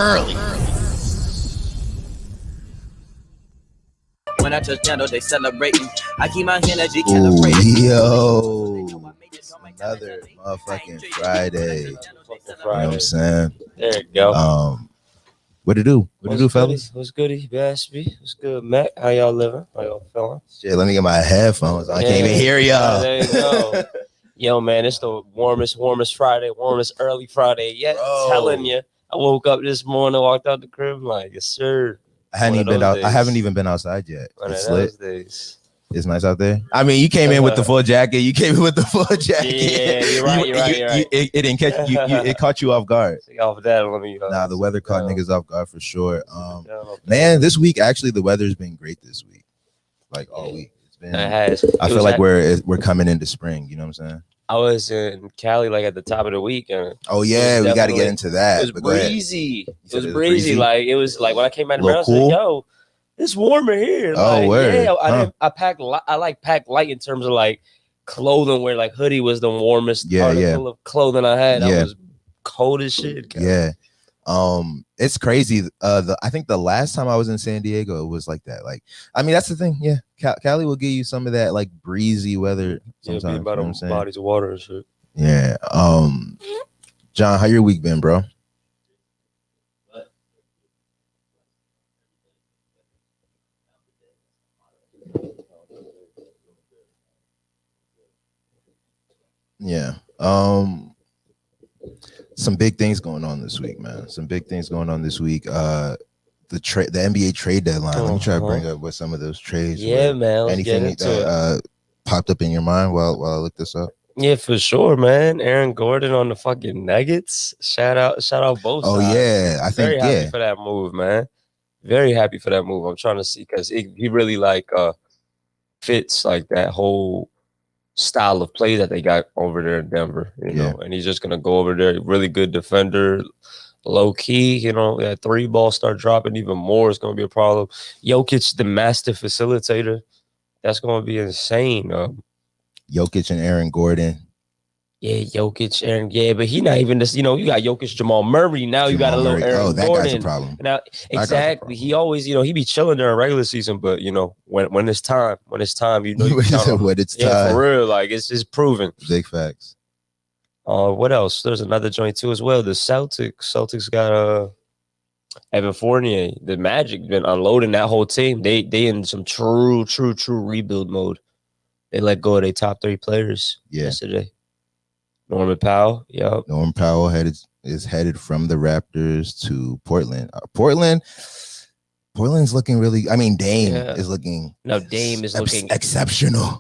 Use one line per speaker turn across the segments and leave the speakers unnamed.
early.
When I touch down, they celebrating. I keep my energy calibrated.
Yo, another motherfucking Friday. You know what I'm saying?
There you go.
What to do? What to do, fellas?
What's goody, Baspy? What's good, Mac? How y'all living? How y'all feeling?
Shit, let me get my headphones. I can't even hear y'all.
There you go. Yo, man, it's the warmest Friday, warmest early Friday yet.
Bro.
Telling you, I woke up this morning, walked out the crib, like, yes, sir.
I haven't even been outside yet.
One
It's
of
lit.
those days.
It's nice out there. I mean, you came in with the full jacket.
Yeah, you're right.
It didn't catch you. It caught you off guard.
Off that, let me.
Nah, the weather caught niggas off guard for sure. Man, this week actually the weather's been great this week. Like all week, it's been.
It has.
I feel like we're coming into spring. You know what I'm saying?
I was in Cali like at the top of the week, and
oh yeah, we got to get into that.
It was breezy. It was breezy. Like it was like when I came out of the house,
cool?
I said, "Yo, it's warmer here."
Oh,
like,
word.
Yeah, I packed. I packed light in terms of like clothing. Where like hoodie was the warmest article of clothing I had. I was cold as shit.
Yeah. It's crazy. I think the last time I was in San Diego, it was like that. Like, I mean, that's the thing. Yeah, Cali will give you some of that like breezy weather sometimes.
Yeah, about bodies of water and shit.
Yeah. John, how your week been, bro? Yeah. Some big things going on this week, man. The NBA trade deadline. Let me try to bring up what some of those trades.
Yeah, man.
Anything that popped up in your mind while I look this up?
Yeah, for sure, man. Aaron Gordon on the fucking Nuggets. Shout out both sides.
Oh yeah, I think
very happy for that move, man. Very happy for that move. I'm trying to see because he really like fits like that whole style of play that they got over there in Denver, you know, and he's just gonna go over there, really good defender, low key, you know, that three ball start dropping even more, it's gonna be a problem. Jokic, the master facilitator, that's gonna be insane.
Jokic and Aaron Gordon.
Yeah, Jokic, Aaron. Yeah, but he not even this. You know, you got Jokic, Jamal Murray. Now you got a little Aaron
that
Gordon.
Guy's a problem.
Now, exactly. He always, you know, he be chilling during regular season, but you know, when it's time, you know,
when it's time.
Yeah, for real. Like it's just proven.
Big facts.
What else? There's another joint too as well. The Celtics got Evan Fournier. The Magic been unloading that whole team. They in some true rebuild mode. They let go of their top 3 players yesterday. Norman Powell,
Norman Powell is headed from the Raptors to Portland. Portland's looking really. I mean, Dame is looking.
No, Dame is looking
exceptional.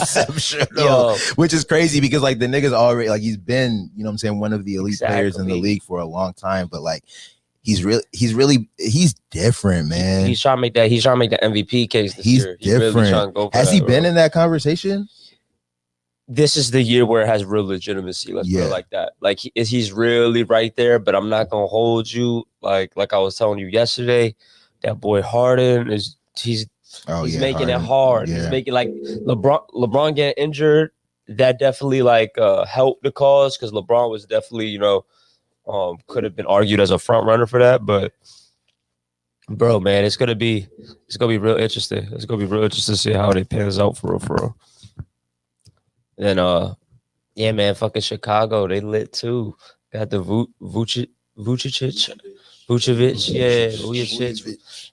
Exceptional, which is crazy because like the nigga's already like he's been, you know what I'm saying, one of the elite players in the league for a long time, but like he's different, man.
He's trying to make that MVP case this year.
He's different. Really trying to go for Has he been in that conversation?
This is the year where it has real legitimacy. Let's put it like that. Like he's really right there, but I'm not gonna hold you. Like I was telling you yesterday, that boy Harden he's making it hard. Yeah. He's making like LeBron getting injured. That definitely like helped the cause because LeBron was definitely, you know, could have been argued as a front runner for that. But bro, man, it's gonna be real interesting. It's gonna be real interesting to see how it pans out for real. Then yeah, man, fucking Chicago, they lit too. Got the Vucevic,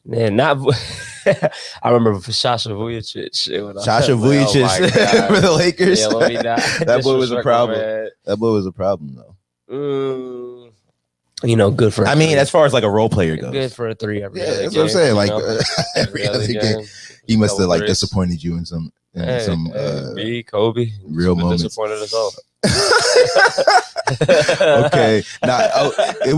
Man, not I remember for Sasha Vujacic.
Sasha Vujacic for the Lakers. That boy was a problem. Man. That boy was a problem though.
You know, good for.
I mean, as far as like a role player goes,
good for a 3 every
other
that's
game, what I'm saying. Like
every
other game, he must have like disappointed you in some.
Me, Kobe,
real moments.
Disappointed as all.
Okay, it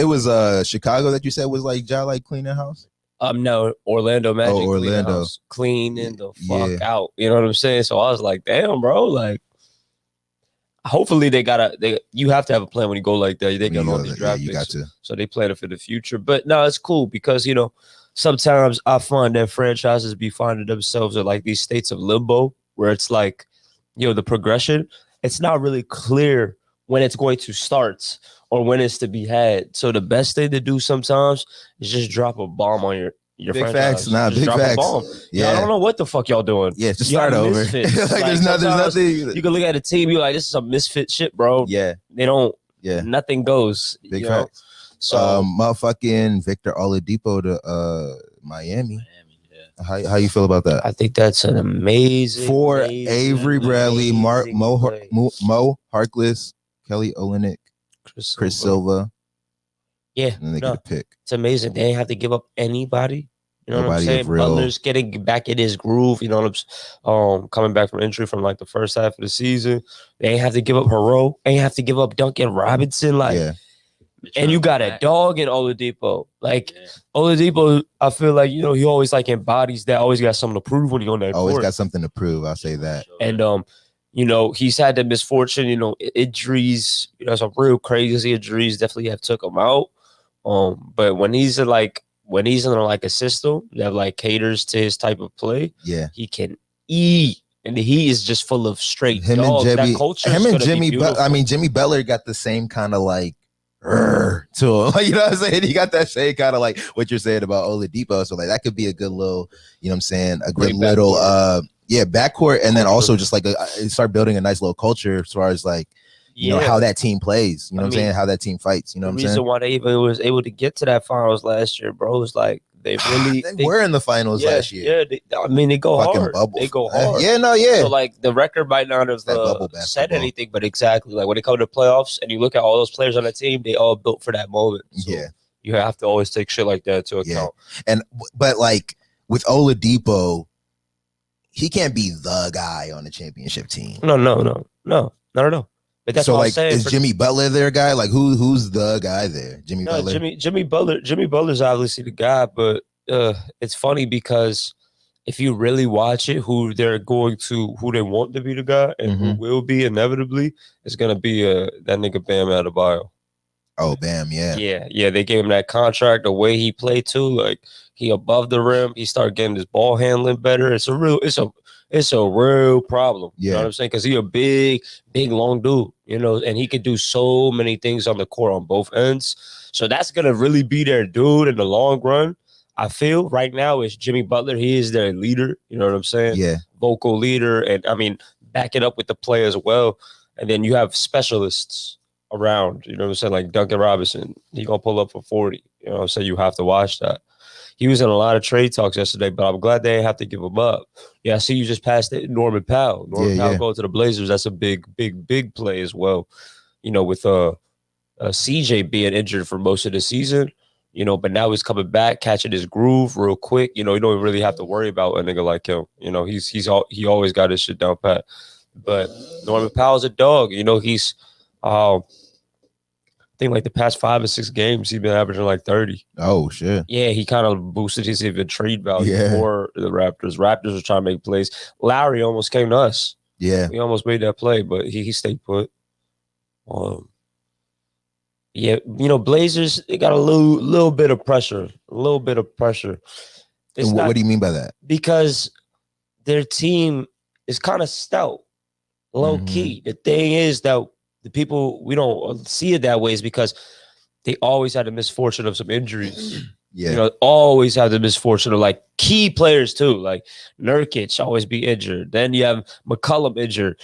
was Chicago that you said was like like cleaning house.
No, Orlando Magic.
Orlando
cleaning the fuck out. You know what I'm saying? So I was like, damn, bro. Like, hopefully you have to have a plan when you go like that. They got all these draft picks,
got to.
So they plan it for the future. But no, it's cool because you know. Sometimes I find that franchises be finding themselves in like these states of limbo where it's like, you know, the progression, it's not really clear when it's going to start or when it's to be had. So the best thing to do sometimes is just drop a bomb on your
Big
franchise.
facts, nah,
just
big
drop
facts.
A bomb.
Yeah,
I don't know what the fuck y'all doing.
Yeah, just
y'all
start over.
Like
there's nothing.
You can look at a team, you're like, this is some misfit shit, bro.
Yeah,
they don't.
Yeah,
nothing goes.
Big facts.
So
motherfucking Victor Oladipo to Miami. How you feel about that?
I think that's an amazing
for
amazing,
Avery Bradley, Mo Harkless, Kelly Olynyk, Chris Silva.
Yeah,
and then they get a pick.
It's amazing. They didn't have to give up anybody. You know what I'm saying?
Real...
Butler's getting back in his groove. You know what I'm coming back from injury from like the first half of the season. They ain't have to give up Hero. They ain't have to give up Duncan Robinson. Like, yeah. And you got a dog in Oladipo. Like, Oladipo, I feel like, he always like embodies that. Always got something to prove when he on that
Always
court.
got something to prove. I'll say that.
And he's had the misfortune. Injuries. Some real crazy injuries definitely have took him out. But when he's in a system that like caters to his type of play, he can eat, and he is just full of straight dogs. That culture. Him and
Jimmy Butler got the same kind of like to him. Like, you know what I'm saying? He got that same kind of like what you're saying about Oladipo. So like that could be a good little, you know what I'm saying, a good little backcourt, and then also just like start building a nice little culture as far as like. You know how that team plays. You know what I'm saying? How that team fights. You know what I'm saying? The reason
why they even was able to get to that finals last year, bro, is like they
were in the finals last year.
Yeah, they go hard. They go hard. So like the record might not have said anything, but exactly like when it comes to playoffs, and you look at all those players on the team, they all built for that moment. So you have to always take shit like that into account.
But like with Oladipo, he can't be the guy on the championship team.
No, not at all. But that's
so like, is Jimmy Butler their guy? Like, who's the guy there? Butler.
Jimmy Butler's obviously the guy, but it's funny because if you really watch it, who they want to be the guy, and who will be inevitably is gonna be that nigga Bam Adebayo.
Oh, Bam, yeah.
They gave him that contract. The way he played too, like he above the rim, he started getting his ball handling better. It's a real problem. You know what I'm saying? Because he a big, long dude, and he could do so many things on the court on both ends. So that's going to really be their dude in the long run. I feel right now is Jimmy Butler. He is their leader. You know what I'm saying?
Yeah.
Vocal leader. And back it up with the play as well. And then you have specialists around, you know what I'm saying? Like Duncan Robinson, he going to pull up for 40. You know what I'm saying? You have to watch that. He was in a lot of trade talks yesterday, but I'm glad they didn't have to give him up. Yeah, I see you just passed it. Norman Powell. Powell going to the Blazers. That's a big play as well. With CJ being injured for most of the season, but now he's coming back, catching his groove real quick. You don't really have to worry about a nigga like him. He always got his shit down pat. But Norman Powell's a dog. He's I think like the past 5 or 6 games, he's been averaging like 30.
Oh, shit.
Yeah, he kind of boosted his even trade value for the Raptors. Raptors were trying to make plays. Lowry almost came to us.
Yeah.
We almost made that play, but he stayed put. Blazers, they got a little bit of pressure. What do
you mean by that?
Because their team is kind of stout, low key. The thing is that the people, we don't see it that way is because they always had the misfortune of some injuries. Always have the misfortune of like key players too. Like Nurkic always be injured. Then you have McCollum injured.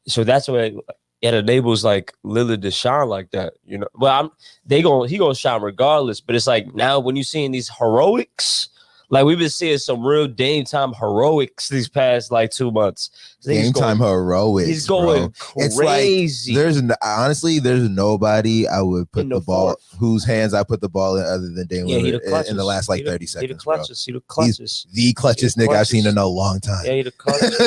So that's why it enables like Lillard to shine like that. Well, he gonna shine regardless. But it's like now when you're seeing these heroics, like we've been seeing some real Dame time heroics these past like 2 months.
Game time heroics.
He's going crazy.
It's like there's nobody I would put the ball whose hands I put the ball in other than Dame Lillard in the last like 30 seconds.
He the clutches. He's
the clutchest nigga I've seen in a long time.
Yeah, he the clutches.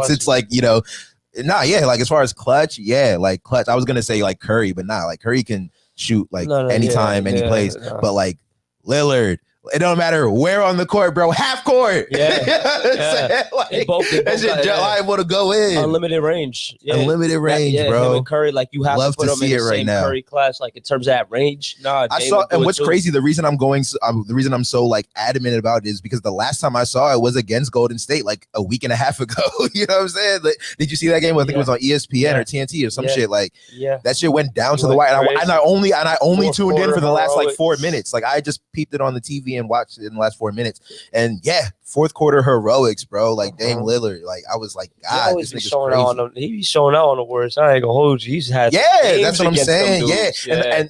It's like like as far as clutch, like clutch. I was gonna say like Curry, but like Curry can shoot like anytime, any place. But like Lillard. It don't matter where on the court, bro. Half court.
Yeah.
You know what I'm
Yeah.
saying? Like,
They both
that shit liable to go in.
Unlimited range. Yeah.
Unlimited range, bro.
Him and Curry, like you have
Love
to put
to
them in
see
the
it right
same
now.
Curry class, like in terms of that range. Nah,
I
Dame
saw,
would do
and
it
what's
too.
crazy, the reason I'm so like adamant about it is because the last time I saw it was against Golden State like a week and a half ago. You know what I'm saying? Like, did you see that game? I think it was on ESPN or TNT or some shit. Like, that shit went down to the wire. And I only tuned in for the last like 4 minutes. Like, I just peeped it on the TV and watched it in the last 4 minutes. And yeah, fourth quarter heroics, bro. Like Dame Lillard. Like, I was like, God, this nigga's crazy.
He be showing out on the words. I ain't gonna hold you. He's had
that's what I'm saying.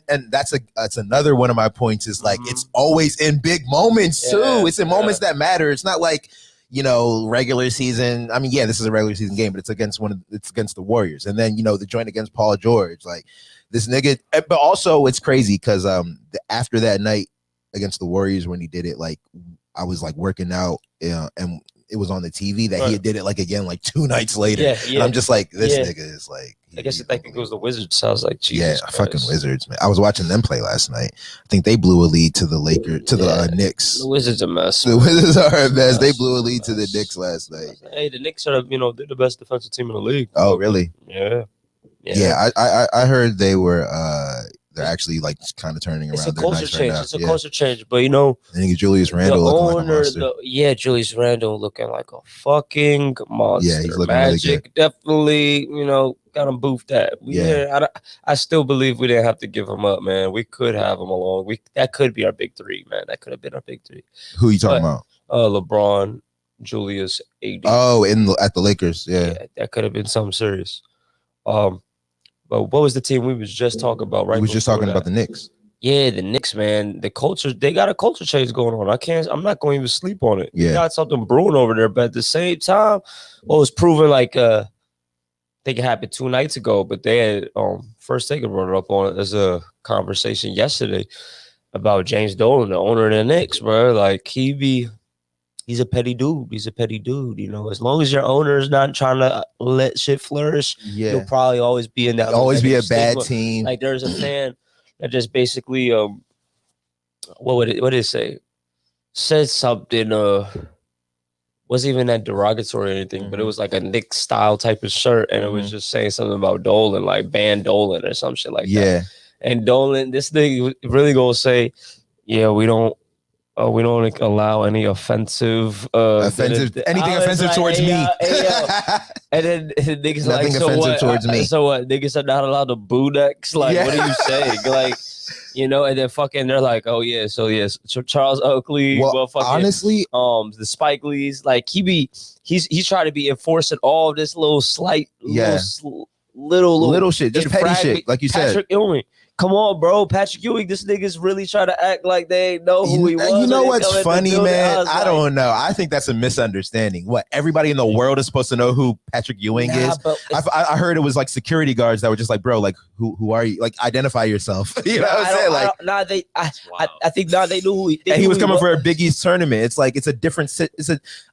And that's another one of my points is like it's always in big moments too. It's in moments that matter. It's not like, you know, regular season. I mean, yeah, this is a regular season game, but it's against the Warriors. And then, you know, the joint against Paul George. Like, this nigga, but also it's crazy because after that night against the Warriors when he did it, like I was like working out and it was on the TV that he did it like again like 2 nights later. And I'm just like, this nigga is like,
I guess I think it was the Wizards. So I was like, Jesus Christ.
Fucking Wizards, man. I was watching them play last night. I think they blew a lead to the the Knicks.
The Wizards are a mess.
The Wizards are a mess. They blew a lead to the Knicks last night.
Hey, the Knicks are, you know, they're the best defensive team in the league.
Oh, really?
Yeah.
I heard they were they're actually like kind of turning around.
It's a culture change. It's a culture change, but you know,
I think Julius Randle looking like a monster.
Julius Randle looking like a fucking monster.
Yeah, he's looking
Magic
really good.
Definitely, you know, got him boofed that. I still believe we didn't have to give him up, man. We could have him along. That could be our big three, man. That could have been our big three.
Who you talking about?
LeBron, Julius, AD.
Oh, at the Lakers, yeah.
That could have been something serious. But what was the team we was just talking about? Right,
we was just talking about the Knicks.
Yeah, the Knicks, man. The culture, they got a culture change going on. I'm not going to even sleep on it.
Yeah,
they got something brewing over there. But at the same time, what was proven like I think it happened 2 nights ago, but they had first they could run it up on it as a conversation yesterday about James Dolan, the owner of the Knicks, bro. Like he's a petty dude. He's a petty dude. You know, as long as your owner is not trying to let shit flourish, you'll probably always be in that.
Always be a bad team.
Like there's a fan that just basically what did it say? Said something wasn't even that derogatory or anything, but it was like a Knicks style type of shirt, and it was just saying something about Dolan, like ban Dolan or some shit like that. And Dolan, this thing really gonna say, yeah, we don't allow any offensive anything offensive towards me. And then niggas
nothing
like,
offensive towards me.
So what? Niggas are not allowed to boo next? Like, what are you saying? Like, you know, and then fucking they're like, oh yeah, so yes, Charles Oakley,
well fucking, honestly,
the Spike Lees, like he's trying to be enforcing all this little slight little shit,
just petty shit, like you
Patrick
said.
Ewing. Come on, bro. Patrick Ewing, this nigga's really trying to act like they know who he was.
You know what's funny, man? I don't know. I think that's a misunderstanding. What, everybody in the world is supposed to know who Patrick Ewing is? I heard it was like security guards that were just like, bro, like, who are you? Like, identify yourself. You know what I'm saying?
I think they knew who he was.
And he was coming for a Big East tournament. It's like, it's a different,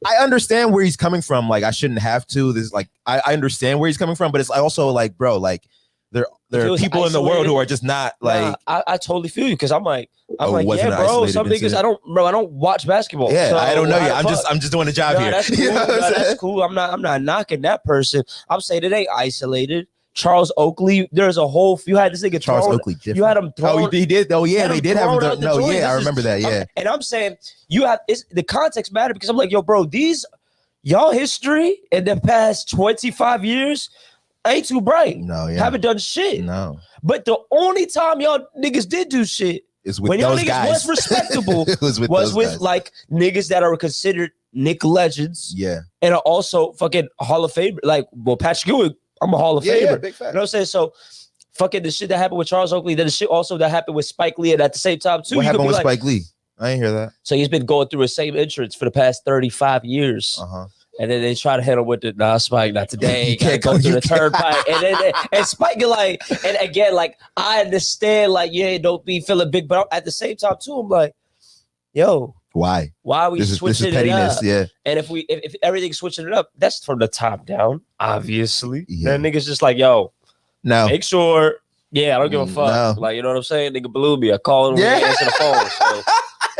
I understand where he's coming from. Like, I shouldn't have to. This like, I understand where he's coming from, but it's also like, bro, like, there are people in the world who are just not like.
I totally feel you because I'm like, yeah, bro. Some niggas, I don't watch basketball.
Yeah, so I don't know you. I'm just doing a job here.
That's cool.
You know
that's cool. I'm not knocking that person. I'm saying it ain't isolated. Charles Oakley, there's a whole. You had this nigga
Charles Oakley.
You had him thrown.
Oh, he did. Oh, yeah, they did have him. No, yeah, I remember that. Yeah,
and I'm saying you have the context matter because I'm like, yo, bro, y'all history in the past 25 years. Ain't too bright.
No, yeah.
Haven't done shit.
No.
But the only time y'all niggas did do shit
is with
when y'all
those
niggas
guys.
was respectable was with like niggas that are considered Knick legends.
Yeah.
And are also fucking Hall of Fame. Like, well, Patrick Ewing, I'm a Hall of Famer.
Yeah, big fact.
You know what I'm saying? So fucking the shit that happened with Charles Oakley, then the shit also that happened with Spike Lee, and at the same time too.
What happened with Spike Lee? I ain't hear that.
So he's been going through the same entrance for the past 35 years.
Uh-huh.
And then they try to hit him with the Spike, not today. You can't go through the turnpike. And Spike like, and again, like I understand, like, yeah, don't be feeling big, but at the same time too, I'm like, yo,
why
are we switching it up?
Yeah.
And if everything's switching it up, that's from the top down, obviously. Yeah. Then niggas just like, yo,
no,
make sure. Yeah, I don't give a fuck.
No.
Like, you know what I'm saying? Nigga blew me. I called him when he answered the phone. So.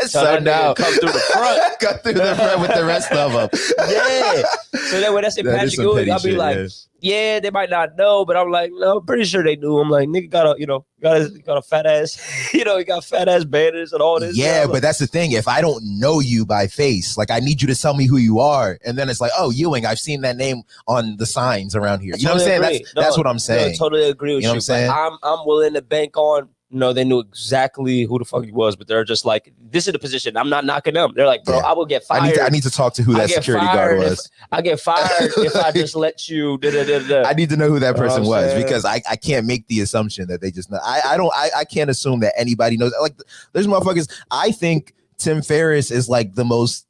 So that nigga come through the front.
Come through the front with the rest of them.
Yeah. So then when I say Patrick Ewing, I'll be like, yeah, they might not know, but I'm like, no, I'm pretty sure they knew. I'm like, nigga got a fat ass, he got fat ass banners and all this.
Yeah, but that's the thing. If I don't know you by face, like I need you to tell me who you are, and then it's like, oh, Ewing, I've seen that name on the signs around here. You know what I'm saying? That's what I'm saying.
I totally agree with you.
Know what I'm saying?
I'm willing to bank on. No, they knew exactly who the fuck he was, but they're just like, this is the position. I'm not knocking them. They're like, bro, I will get fired.
I need to talk to who that security guard was.
I get fired if I just let you.
I need to know who that person was because I can't make the assumption that they just know. I can't assume that anybody knows. Like, there's motherfuckers. I think Tim Ferriss is like the most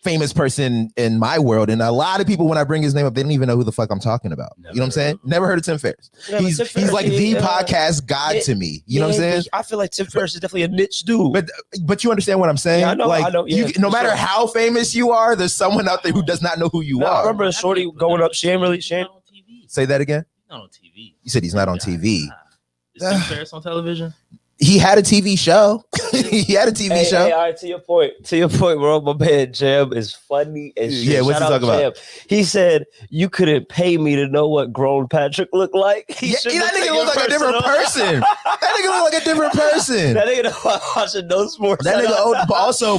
famous person in my world, and a lot of people, when I bring his name up, they don't even know who the fuck I'm talking about. You know what I'm saying? Never heard of Tim Ferriss. He's like the podcast god to me. You know what I'm saying?
I feel like Tim Ferriss is definitely a niche dude.
But you understand what I'm saying?
Yeah, I know.
Like,
I know. Yeah,
no matter how famous you are, there's someone out there who does not know who you are.
I remember a shorty going up. She ain't really.
Say that again.
He's not on TV.
You said he's not on TV.
Is Tim Ferriss on television?
He had a TV show. He had a TV show.
Hey, all right, to your point, bro. My man Jam is funny as shit.
Yeah, what's he talking about?
He said you couldn't pay me to know what grown Patrick looked like.
That nigga looked like a different person. That nigga looked like a different person.
That nigga watching no sports.
That nigga old, but also,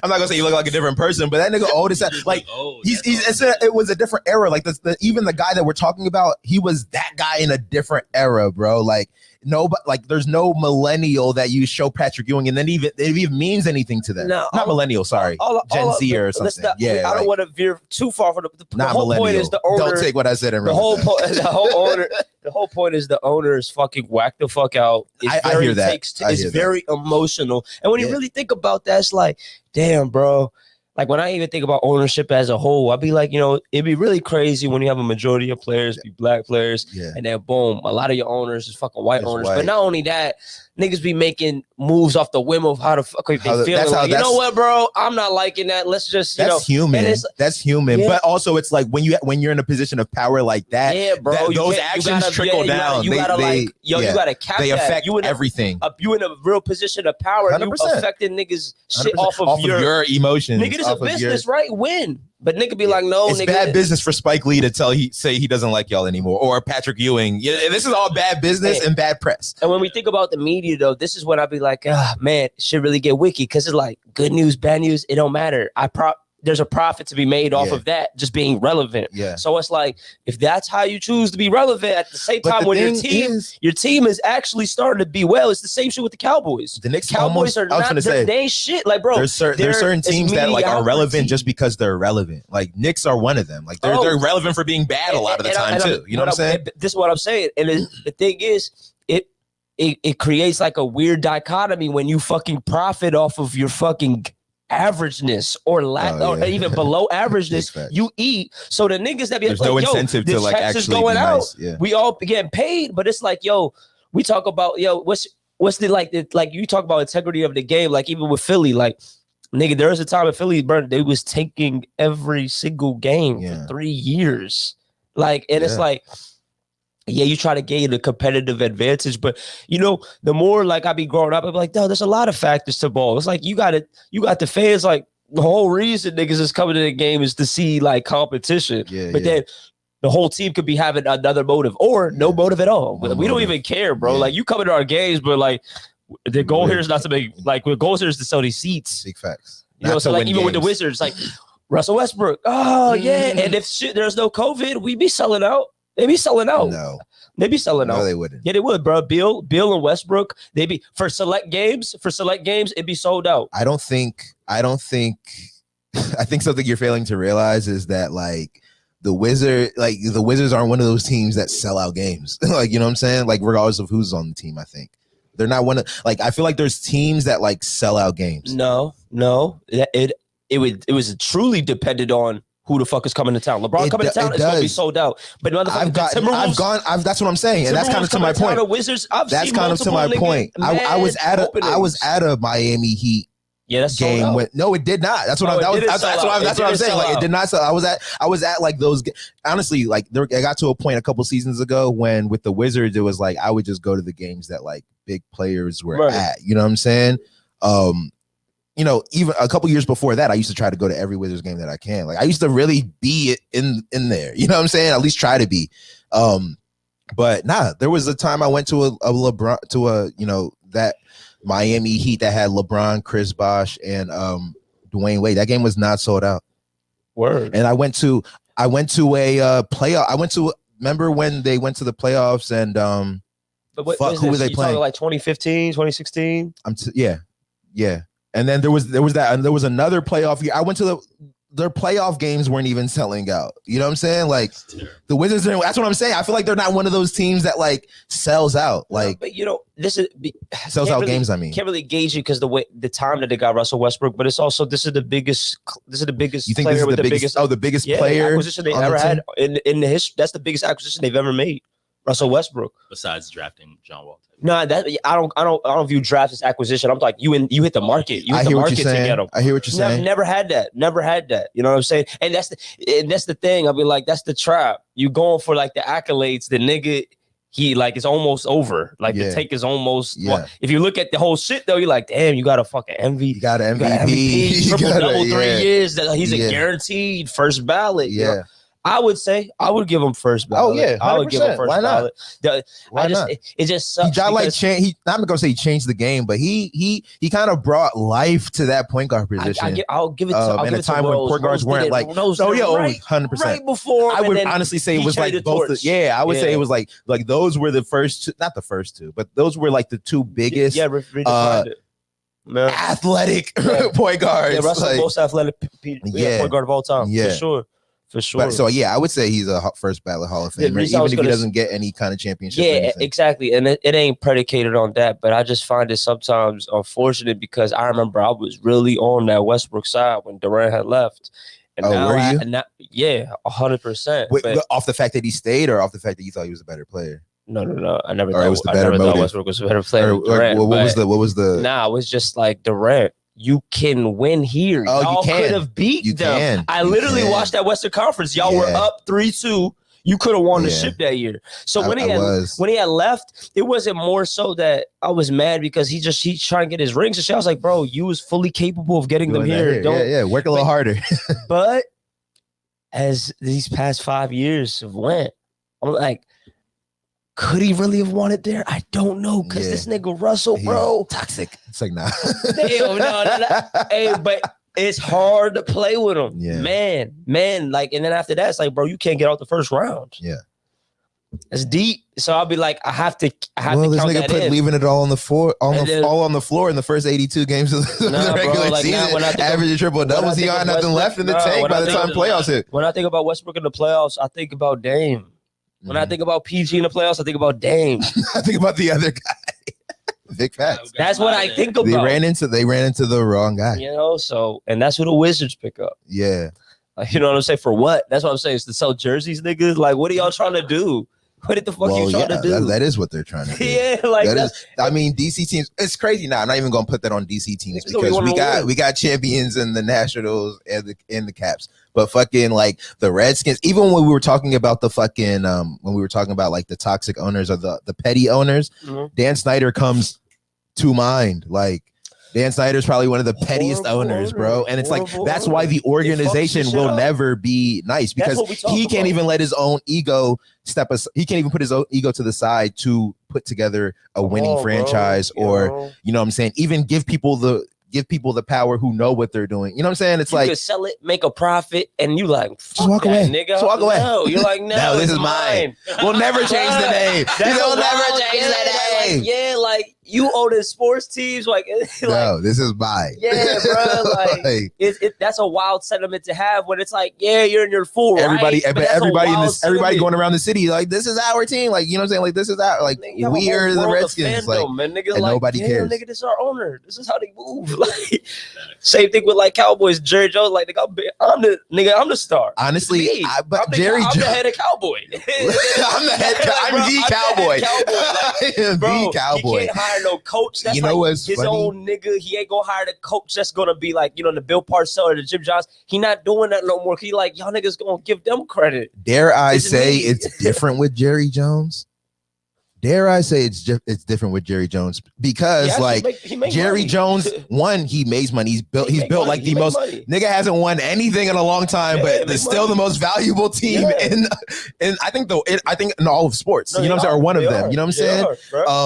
I'm not gonna say he looked like a different person, but that nigga old as that. Like it was a different era. Like even the guy that we're talking about, he was that guy in a different era, bro. Like. No, but like there's no millennial that you show Patrick Ewing and then it even means anything to them. No, not millennial, sorry. Gen Z or something.
I don't want to veer too far from the whole point is the owner.
Don't take what I said and
the whole point is the owner is fucking whack the fuck out.
I hear that.
It's very emotional. And when you really think about that, it's like, damn, bro. Like when I even think about ownership as a whole, I'd be like, it'd be really crazy when you have a majority of players be black players, and then boom, a lot of your owners is fucking white owners. But not only that, niggas be making moves off the whim of how the fuck they feel. Like, you know what, bro? I'm not liking that. Let's just,
that's human. That's human.
Yeah.
But also, it's like when you're in a position of power like that,
yeah, bro,
those actions trickle down.
You gotta cap
they
that.
affect everything.
You in a real position of power.
100%.
You affecting niggas shit off of
your emotions.
Nigga, this is a business, right? Win. But nigga be like, no,
it's
nigga.
bad business for Spike Lee to say he doesn't like y'all anymore, or Patrick Ewing. Yeah, this is all bad business and bad press.
And when we think about the media, though, this is when I be like, man, it should really get wiki because it's like good news, bad news, it don't matter. There's a profit to be made off of that just being relevant. Yeah. So it's like if that's how you choose to be relevant at the same time when your team is actually starting to be well, it's the same shit with the Cowboys.
The Knicks
Cowboys are not they ain't shit. Like, bro,
there's certain teams that like are relevant just because they're relevant. Like Knicks are one of them. Like they're relevant for being bad a lot of the time too. You know what I'm saying?
This is what I'm saying. And the thing is, it creates like a weird dichotomy when you fucking profit off of your fucking averageness or even below averageness you eat. So the niggas that be
there's no incentive to like actually going out. Nice. Yeah.
We all getting paid, but it's like, we talk about what's the like you talk about integrity of the game, like even with Philly, like nigga, there was a time in Philly, bro, they was taking every single game for 3 years. Like, and it's like, yeah, you try to gain a competitive advantage, but the more like I be growing up, I'm like, no, there's a lot of factors to ball. It's like you got the fans, like the whole reason niggas is coming to the game is to see like competition. But then the whole team could be having another motive or no motive at all. We don't even care, bro. Like you come into our games, but like the goal here is not to make the goal here is to sell these seats.
Big facts.
So like even with the Wizards, like Russell Westbrook. Oh yeah, and if there's no COVID, we be selling out. They be selling out.
No.
They be selling out.
No, they wouldn't.
Yeah, they would, bro. Bill and Westbrook, they be for select games, it'd be sold out.
I think something you're failing to realize is that like the Wizards aren't one of those teams that sell out games. Like, you know what I'm saying? Like regardless of who's on the team, I think. They're not one of like I feel like there's teams that like sell out games.
No. It was truly dependent on who the fuck is coming to town. LeBron coming to town, it's gonna be sold out. But
that's what I'm saying, and that's kind of to my point.
Wizards,
that's kind of to my point. I was at a Miami Heat game when it did not. That's what I'm saying. Like it did not sell. I was at like those. Honestly, like I got to a point a couple seasons ago when with the Wizards it was like I would just go to the games that like big players were at. You know what I'm saying? you know, even a couple years before that, I used to try to go to every Wizards game that I can. Like I used to really be in there. You know what I'm saying? At least try to be. But nah, there was a time I went to a LeBron that Miami Heat that had LeBron, Chris Bosh, and Dwayne Wade. That game was not sold out.
Word.
And I went to a playoff. Remember when they went to the playoffs and
but
who were they playing?
Like 2015, 2016?
Yeah. And then there was that, and there was another playoff year. I went to their playoff games weren't even selling out. You know what I'm saying? Like the Wizards, that's what I'm saying. I feel like they're not one of those teams that like sells out. Like,
but you know, this is
sells out games. I mean,
can't really gauge it because the time that they got Russell Westbrook, but it's also this is the biggest. You think
this is the biggest? Oh, the biggest player
acquisition they ever had in the history. That's the biggest acquisition they've ever made. Russell Westbrook,
besides drafting John Wall.
No, that I don't view draft as acquisition. I'm like you hit the market. You hit the market to get them.
I hear what you're saying.
Never had that. You know what I'm saying? And that's the thing. I'll be like, that's the trap. You going for like the accolades. The nigga, he like it's almost over. Like the take is almost.
Yeah.
Well, if you look at the whole shit though, you're like, damn, you got a fucking MVP.
You got an MVP.
Triple double 3 years. That he's a guaranteed first ballot.
Yeah.
You know? I would give him first ballot.
Oh yeah, 100%.
I would give him first ballot.
Why not?
It just sucks.
I'm not gonna say he changed the game, but he kind of brought life to that point guard position.
I'll give it to
in a time when point guards weren't like 100%.
Right before.
I would honestly say it was like both. I would say it was like those were the first two, not the first two, but those were like the two biggest. Athletic point guards.
Yeah, Russell most athletic point guard of all time.
Yeah.
For sure.
But, so I would say he's a first ballot Hall of Famer, even if he doesn't get any kind of championship.
Yeah, exactly. And it ain't predicated on that, but I just find it sometimes unfortunate because I remember I was really on that Westbrook side when Durant had left. And
were you?
100%.
Wait, off the fact that he stayed, or off the fact that you thought he was a better player?
No. I never
thought
Westbrook was a better player. Durant,
what was the?
Nah, it was just like Durant. You can win here. Y'all could have beat them. I literally watched that Western Conference. Y'all were up 3-2. You could have won the ship that year. So when he had left, it wasn't more so that I was mad because he's trying to get his rings and shit. I was like, bro, you was fully capable of getting them here.
Work a little harder.
But as these past 5 years have went, I'm like, could he really have won it there? I don't know, because this nigga Russell, bro,
toxic. It's like, nah.
Damn, no. Hey, but it's hard to play with him.
Yeah.
Man. Like, and then after that, it's like, bro, you can't get out the first round.
Yeah.
It's deep. So I'll be like, I have to
this nigga put leaving it all on the floor, all on the floor in the first 82 games of the regular season. Average triple doubles. He got nothing left in the tank by the time playoffs hit.
When I think about Westbrook in the playoffs, I think about Dame. When I think about PG in the playoffs, I think about Dame.
I think about the other guy. Big facts.
That's what I think about. They ran into
the wrong guy.
You know, so and that's who the Wizards pick up.
Yeah.
You know what I'm saying? For what? That's what I'm saying. It's to sell jerseys, niggas. Like, what are y'all trying to do? What the fuck you trying to do?
That is what they're trying to do.
Yeah, like
that is. I mean, DC teams. It's crazy now. I'm not even gonna put that on DC teams because we got champions in the Nationals and the Caps. But fucking like the Redskins, even when we were talking about the fucking when we were talking about like the toxic owners or the petty owners, Dan Snyder comes to mind. Like Dan Snyder's probably one of the pettiest owners, bro. And it's like that's why the organization will never be nice, because he can't even let his own ego he can't even put his own ego to the side to put together a winning franchise, or you know what I'm saying, even give people the power who know what they're doing. You know what I'm saying? It's like you could
sell it, make a profit, and you like
just walk away,
nigga.
Just walk away.
No, you're like, no,
this is mine. We'll never change the name. We'll never change the name.
Yeah, like you own the sports teams, like
no, this is mine.
Yeah, bro. Like that's a wild sentiment to have when it's like, yeah, you're in your full
everybody,
right,
but everybody going around the city like, this is our team. Like, you know what I'm saying? Like, this is our, like, we are the Redskins. Like,
man, nigga,
and
like,
nobody cares.
Nigga, this is our owner. This is how they move. Like, same thing with like Cowboys. Jerry Jones, like, I'm the star.
Honestly, I'm
the head of Cowboy.
I'm the Cowboy. The Cowboy.
He can't hire no coach. That's his own nigga. He ain't gonna hire the coach that's gonna be like, you know, the Bill Parcells or the Jim Johnson. He not doing that no more. He like, y'all niggas gonna give them credit.
Dare I say it's different with Jerry Jones? Dare I say it's different with Jerry Jones because
he make
Jerry
money.
Jones, one, he makes money. He's built like the most nigga hasn't won anything in a long time, but it's still the most valuable team in I think in all of sports. You know what I'm saying? Or one of them. You know what I'm saying?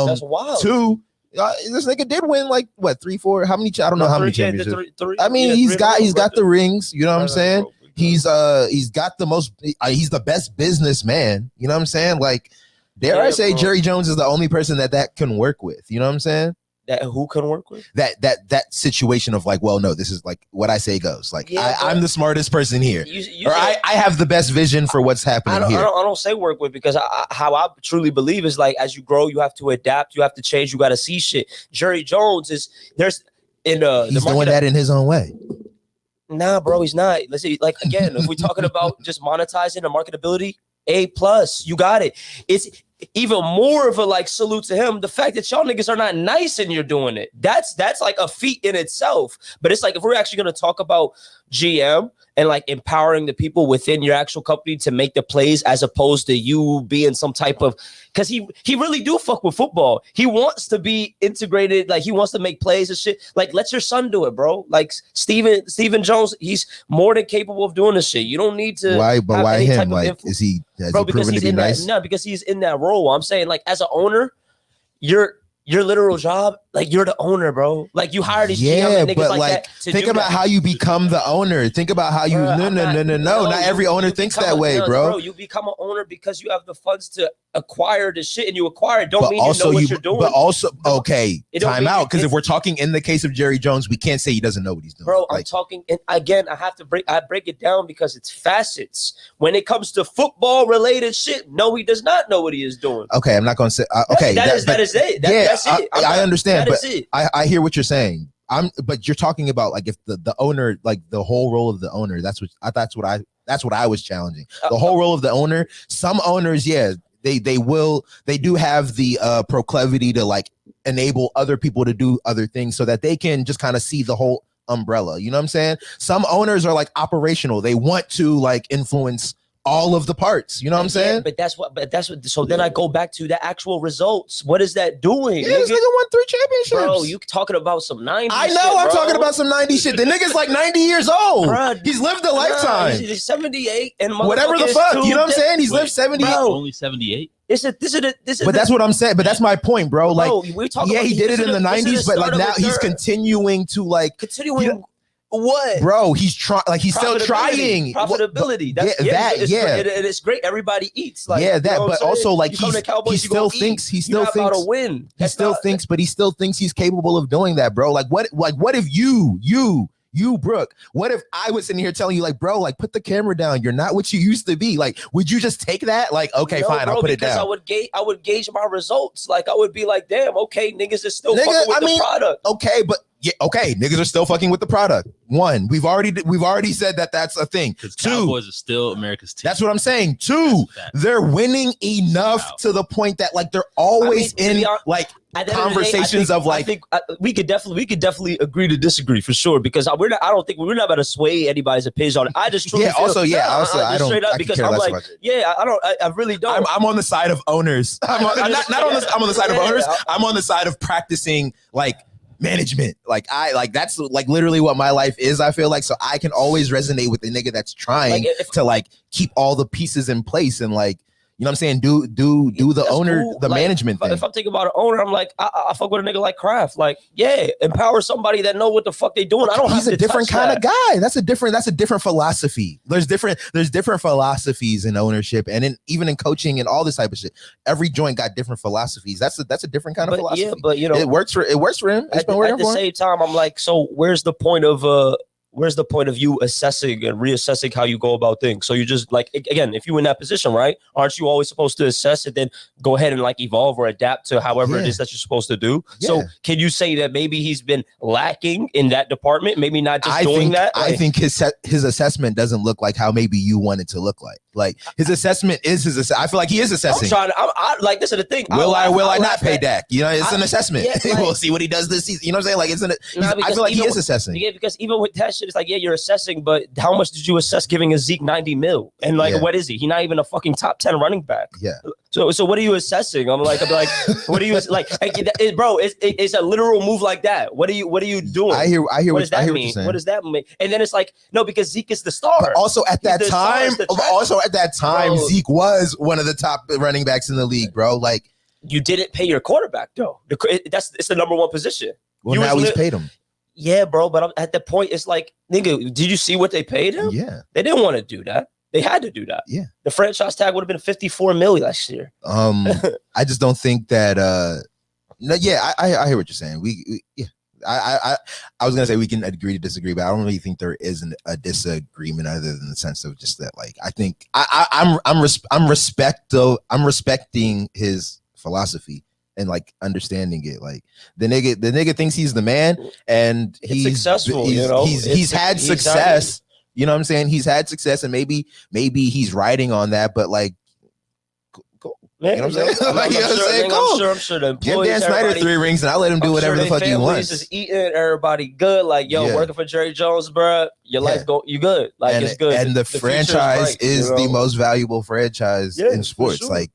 That's wild.
Two, this nigga did win like what 3, 4? How many? I don't know how many championships. I mean, he's got the rings. You know what I'm saying? He's got the most. He's the best businessman. You know what I'm saying? Like. Dare I say Jerry Jones is the only person that can work with. You know what I'm saying?
That who can work with?
That situation of like, well, no, this is like what I say goes. Like I'm the smartest person here. I have the best vision for what's happening here.
I don't say work with because how I truly believe is like as you grow, you have to adapt, you have to change, you got to see shit. Jerry Jones he's doing
that in his own way.
Nah, bro, he's not. Let's see, like again, if we're talking about just monetizing and marketability, A+, you got it. It's even more of a like salute to him. The fact that y'all niggas are not nice and you're doing it. That's like a feat in itself. But it's like if we're actually gonna talk about GM and like empowering the people within your actual company to make the plays as opposed to you being some type of because he really do fuck with football. He wants to be integrated, like he wants to make plays and shit. Like let your son do it, bro. Like Steven Jones, he's more than capable of doing this shit. You don't need to
why him? Like has he proven to be nice?
No, because he's in that role. I'm saying like as an owner, your literal job, like you're the owner, bro. Like you hired these GM niggas
but
like that to
think about how you become the owner. Think about how you no. Not every owner thinks that way, bro.
You become an owner because you have the funds to acquire the shit and you acquire it. Don't mean you know what you're doing.
But also, okay, time out. Because if we're talking in the case of Jerry Jones, we can't say he doesn't know what he's doing.
Bro, I'm talking, and again, I break it down because it's facets. When it comes to football related shit, no, he does not know what he is doing.
Okay, I'm not going to say, okay.
That is it. That's it.
I understand, but I hear what you're saying. But you're talking about like if the owner, like the whole role of the owner, that's what I was challenging. The whole role of the owner. Some owners, they do have the proclivity to like enable other people to do other things so that they can just kind of see the whole umbrella. You know what I'm saying? Some owners are like operational. They want to like influence all of the parts. You know what I'm saying?
But that's what. So then I go back to the actual results. What is that doing?
Yeah, this nigga won 3 championships.
Bro, you talking about some 90s
I know,
shit,
I'm talking about some 90s shit. The nigga's like 90 years old. Bruh, he's lived a lifetime.
He's 78 and
whatever the fuck. You know what I'm saying? He's lived 78.
Only 78?
This is.
But that's what I'm saying. But that's my point, bro. Like,
we're talking
he did it in the 90s, but like now he's continuing to like what, bro? He's trying. Like he's still trying.
Profitability. It's great. Everybody eats. Like,
but also like he still thinks
about a win.
He still thinks he's capable of doing that, bro. Like what if you, Brooke, what if I was sitting here telling you, like, bro, like, put the camera down. You're not what you used to be. Like, would you just take that? Like, okay, fine, I'll put it down.
I would gauge my results. Like, I would be like, damn, okay, niggas is still fucking with the product.
Okay, but niggas are still fucking with the product. One, we've already said that that's a thing.
Two, Cowboys are still America's team.
That's what I'm saying. Two, they're winning enough to the point that like they're always like conversations of like.
I think we could definitely agree to disagree for sure because we're not about to sway anybody's opinion on it. I just truly
I don't straight up because I'm like
I really don't.
I'm on the side of owners. I'm on the side of owners. I'm on the side of practicing like management. Like that's like literally what my life is. I feel like so I can always resonate with the nigga that's trying to like keep all the pieces in place and like. You know what I'm saying? Do the owner, cool. The like, management thing.
If I'm thinking about an owner, I'm like, I fuck with a nigga like Kraft. Like, empower somebody that know what the fuck they doing. I don't. He's a different kind of
guy. That's a different philosophy. There's different philosophies in ownership and even in coaching and all this type of shit. Every joint got different philosophies. That's a different kind of philosophy. Yeah,
but you know,
it works for him. At
the same time, I'm like, so where's the point of you assessing and reassessing how you go about things? So you just like, again, if you're in that position, right? Aren't you always supposed to assess and then go ahead and like evolve or adapt to however it is that you're supposed to do? Yeah. So can you say that maybe he's been lacking in that department? Maybe not just doing that? Like,
I think his assessment doesn't look like how maybe you want it to look like. Like his assessment is his assessment. I feel like he is assessing.
Like this is the thing.
Will I not pay Dak? You know, it's an assessment. Yeah, like, we'll see what he does this season. You know what I'm saying? Like I feel like he is assessing.
Yeah, because even with that shit, shit. It's like, yeah, you're assessing, but how much did you assess giving a Zeke 90 mil? And like, what is he? He's not even a fucking top 10 running back.
Yeah.
So what are you assessing? I'm like, what are you like? Bro, it's a literal move like that. What are you doing?
I hear
what
what
does that mean? What does that mean? And then it's like, no, because Zeke is the star.
But also at that time,
bro.
Zeke was one of the top running backs in the league, bro. Like,
you didn't pay your quarterback though. It's the number one position.
Well, now he's paid him.
Yeah, bro. But at that point, it's like, nigga, did you see what they paid him?
Yeah,
they didn't want to do that. They had to do that.
Yeah,
the franchise tag would have been 54 million last year.
I just don't think that. No, yeah, I hear what you're saying. I was gonna say we can agree to disagree, but I don't really think there isn't a disagreement other than the sense of just that. Like, I think I'm respecting his philosophy and like understanding it. Like the nigga thinks he's the man, and he's
successful.
He's had success. You know what I'm saying? He's had success, and maybe he's riding on that. But like, go. You know what I'm saying?
I'm sure the employees,
give Dan Snyder 3 rings, and I'll let him do whatever the fuck he wants.
Just eating, everybody good. Like, yo, working for Jerry Jones, bro. Your life you good. Like, it's good.
And the franchise is the most valuable franchise in sports. Sure. Like,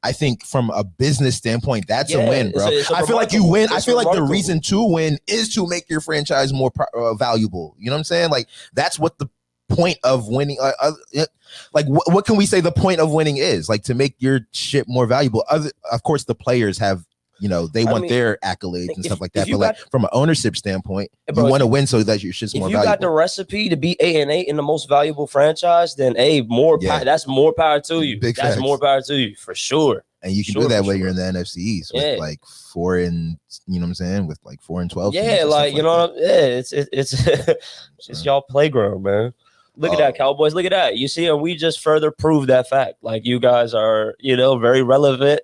I think from a business standpoint, that's a win, bro. I feel like you win. I feel like the reason to win is to make your franchise more valuable. You know what I'm saying? Like, that's what the point of winning. Like, what can we say the point of winning is? Like, to make your shit more valuable. Of course, the players have, they want their accolades and stuff like that. But like, from an ownership standpoint, you want to win so that your shit's more valuable. If you got
the recipe to be 8-8 in the most valuable franchise, then that's more power to you. That's more power to you for sure.
And you can do that when you're in the NFC East with like 4 and, you know what I'm saying, with like 4 and 12.
Yeah, like, you know, it's it's y'all playground, man. Look at that, Cowboys. Look at that. You see, and we just further prove that fact. Like, you guys are, very relevant.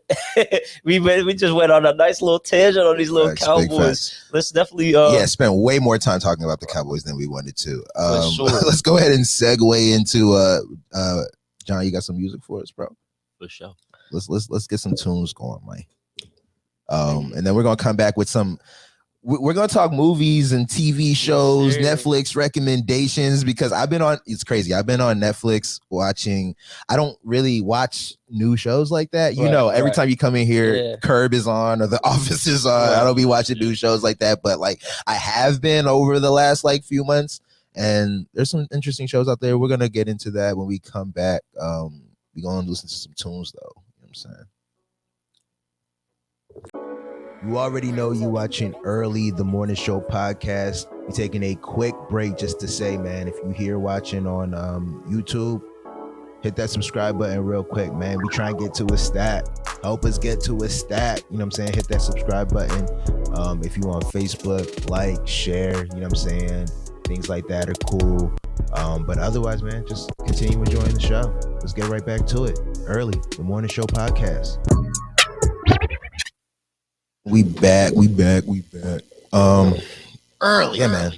we just went on a nice little tangent on these little Cowboys. Let's definitely
spend way more time talking about the Cowboys than we wanted to.
Sure.
Let's go ahead and segue into John, you got some music for us, bro?
For sure.
Let's get some tunes going, Mike. And then we're gonna come back with some. We're gonna talk movies and TV shows, Netflix recommendations, because it's crazy. I've been on Netflix watching. I don't really watch new shows like that. Every time you come in here, Curb is on or The Office is on. I don't be watching new shows like that, but like I have been over the last like few months, and there's some interesting shows out there. We're gonna get into that when we come back. We're gonna listen to some tunes though. You know what I'm saying? You already know you watching Early, the Morning Show podcast. We're taking a quick break just to say, man, if you're here watching on YouTube, hit that subscribe button real quick, man. We try and get to a stat. Help us get to a stat. You know what I'm saying? Hit that subscribe button. If you on Facebook, like, share, you know what I'm saying? Things like that are cool. But otherwise, man, just continue enjoying the show. Let's get right back to it. Early, the Morning Show podcast. We back. Early. Yeah, man.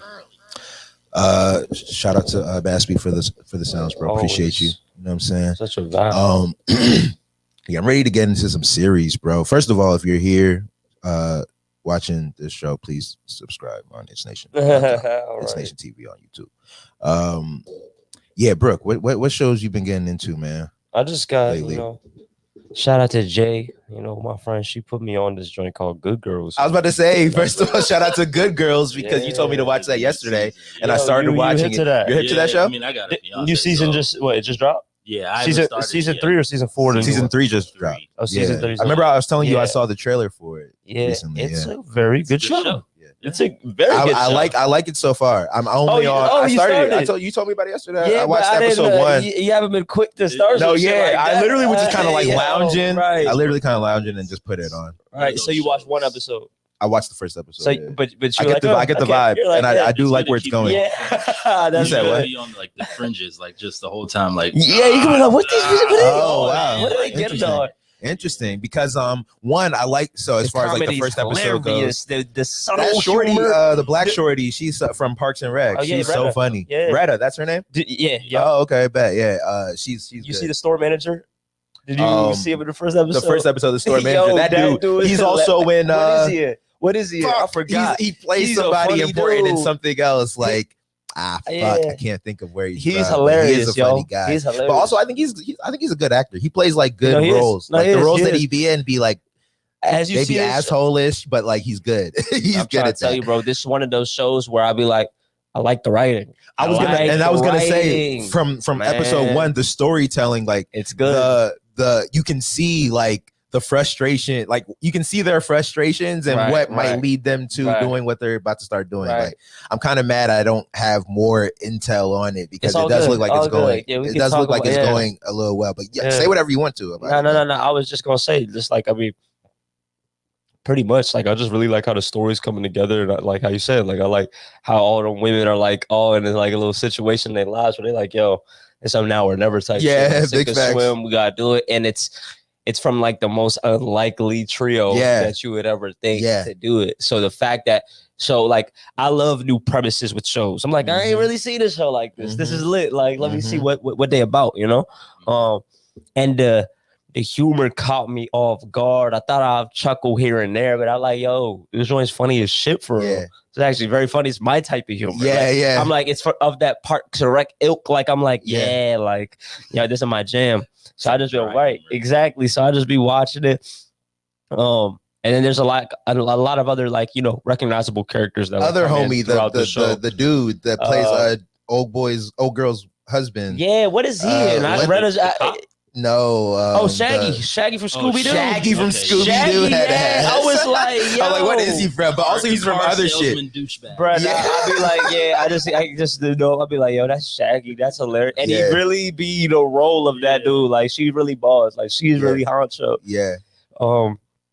Shout out to Baspy for the sounds, bro. Appreciate you. You know what I'm saying?
Such a vibe.
Yeah, I'm ready to get into some series, bro. First of all, if you're here watching this show, please subscribe on ItsNation. ItsNation TV on YouTube. Yeah, Brooke, what shows you been getting into, man?
I just got, shout out to Jay, my friend. She put me on this joint called Good Girls.
I was about to say, first of all, shout out to Good Girls, because you told me to watch that yesterday, and I started watching it. You're hip to that show?
I mean, I got it.
New season it just dropped?
Yeah,
season 3 or season 4?
Season 3 just dropped.
Oh, season 3.
I remember I was telling you I saw the trailer for it.
Yeah,
recently.
It's a very good show. It's a very good show.
I like it so far. I'm only on. I started. You told me about it yesterday.
Yeah,
I watched episode 1.
You haven't been quick to start.
No, I literally was just kind of like lounging. Right. I literally kind of lounging and just put it on.
Right. So you watched one episode.
I watched the first episode.
So, but
I get the vibe, and I do like where it's going.
Yeah, that's
good. On like the fringes, like just the whole time, like
you can be like, what these?
Oh wow,
what are they getting on?
Interesting, because one, I like, so as far as like the first episode goes,
the subtle
that shorty,
humor.
the black shorty, she's from Parks and Rec. She's so funny.
Yeah.
Retta, that's her name.
Yeah.
Oh, okay, I bet. Yeah, she's.
You see the store manager? Did you see him in the first episode?
The first episode, the store manager. That dude. He's also in.
What is he? I forgot.
He plays somebody important in something else. Like, fuck,
Yeah.
I can't think of where he's
He's
from, but
hilarious,
he is a
yo.
funny guy.
He's hilarious.
But also, I think he's a good actor. He plays like good
he is.
roles,
No,
like
he
the
is,
roles
he
that
is.
he be in be like
As you
they
see
be
this,
asshole-ish, but like he's good. He's
I'm
good
trying
at
to tell
that.
you, bro. This is one of those shows where I'll be like, I like the writing.
I was gonna say
writing,
from
man.
episode 1, the storytelling, like
It's good.
the you can see like the frustration, like you can see their frustrations and what might lead them to doing what they're about to start doing. Like I'm kind of mad I don't have more intel on it because it does look like it's going.
Yeah,
it does look like it's going a little well. But say whatever you want to about it.
No. I was just gonna say, just like, I mean, pretty much, like, I just really like how the story's coming together, and like how you said, like I like how all the women are like all in like a little situation in their lives where they're like, yo, it's a now or never type shit. Like,
big facts.
Swim, we gotta do it, and it's from like the most unlikely trio that you would ever think to do it. So the fact that, like, I love new premises with shows. I'm like, I ain't really seen a show like this. This is lit. Like, let me see what they about, you know? And the humor caught me off guard. I thought I'd chuckle here and there, but I like, yo, this joint's funny as shit for real. It's actually very funny. It's my type of humor. I'm like, it's of that Parks and Rec ilk. Like, I'm like, like, this is my jam. So I just be right, exactly. So I just be watching it. And then there's a lot of other, like, you know, recognizable characters that
other homie, the dude that plays old girl's husband.
Yeah, what is he in?
No.
Shaggy from Scooby Doo.
Shaggy from Scooby Doo.
I was like, yo.
I'm like, what is he from? But also he's from other shit.
Bro, I'll be like, I just know. I'll be like, yo, that's Shaggy. That's hilarious. And he really be the role of that dude. Like, she really balls. Like, she's really honcho.
Yeah.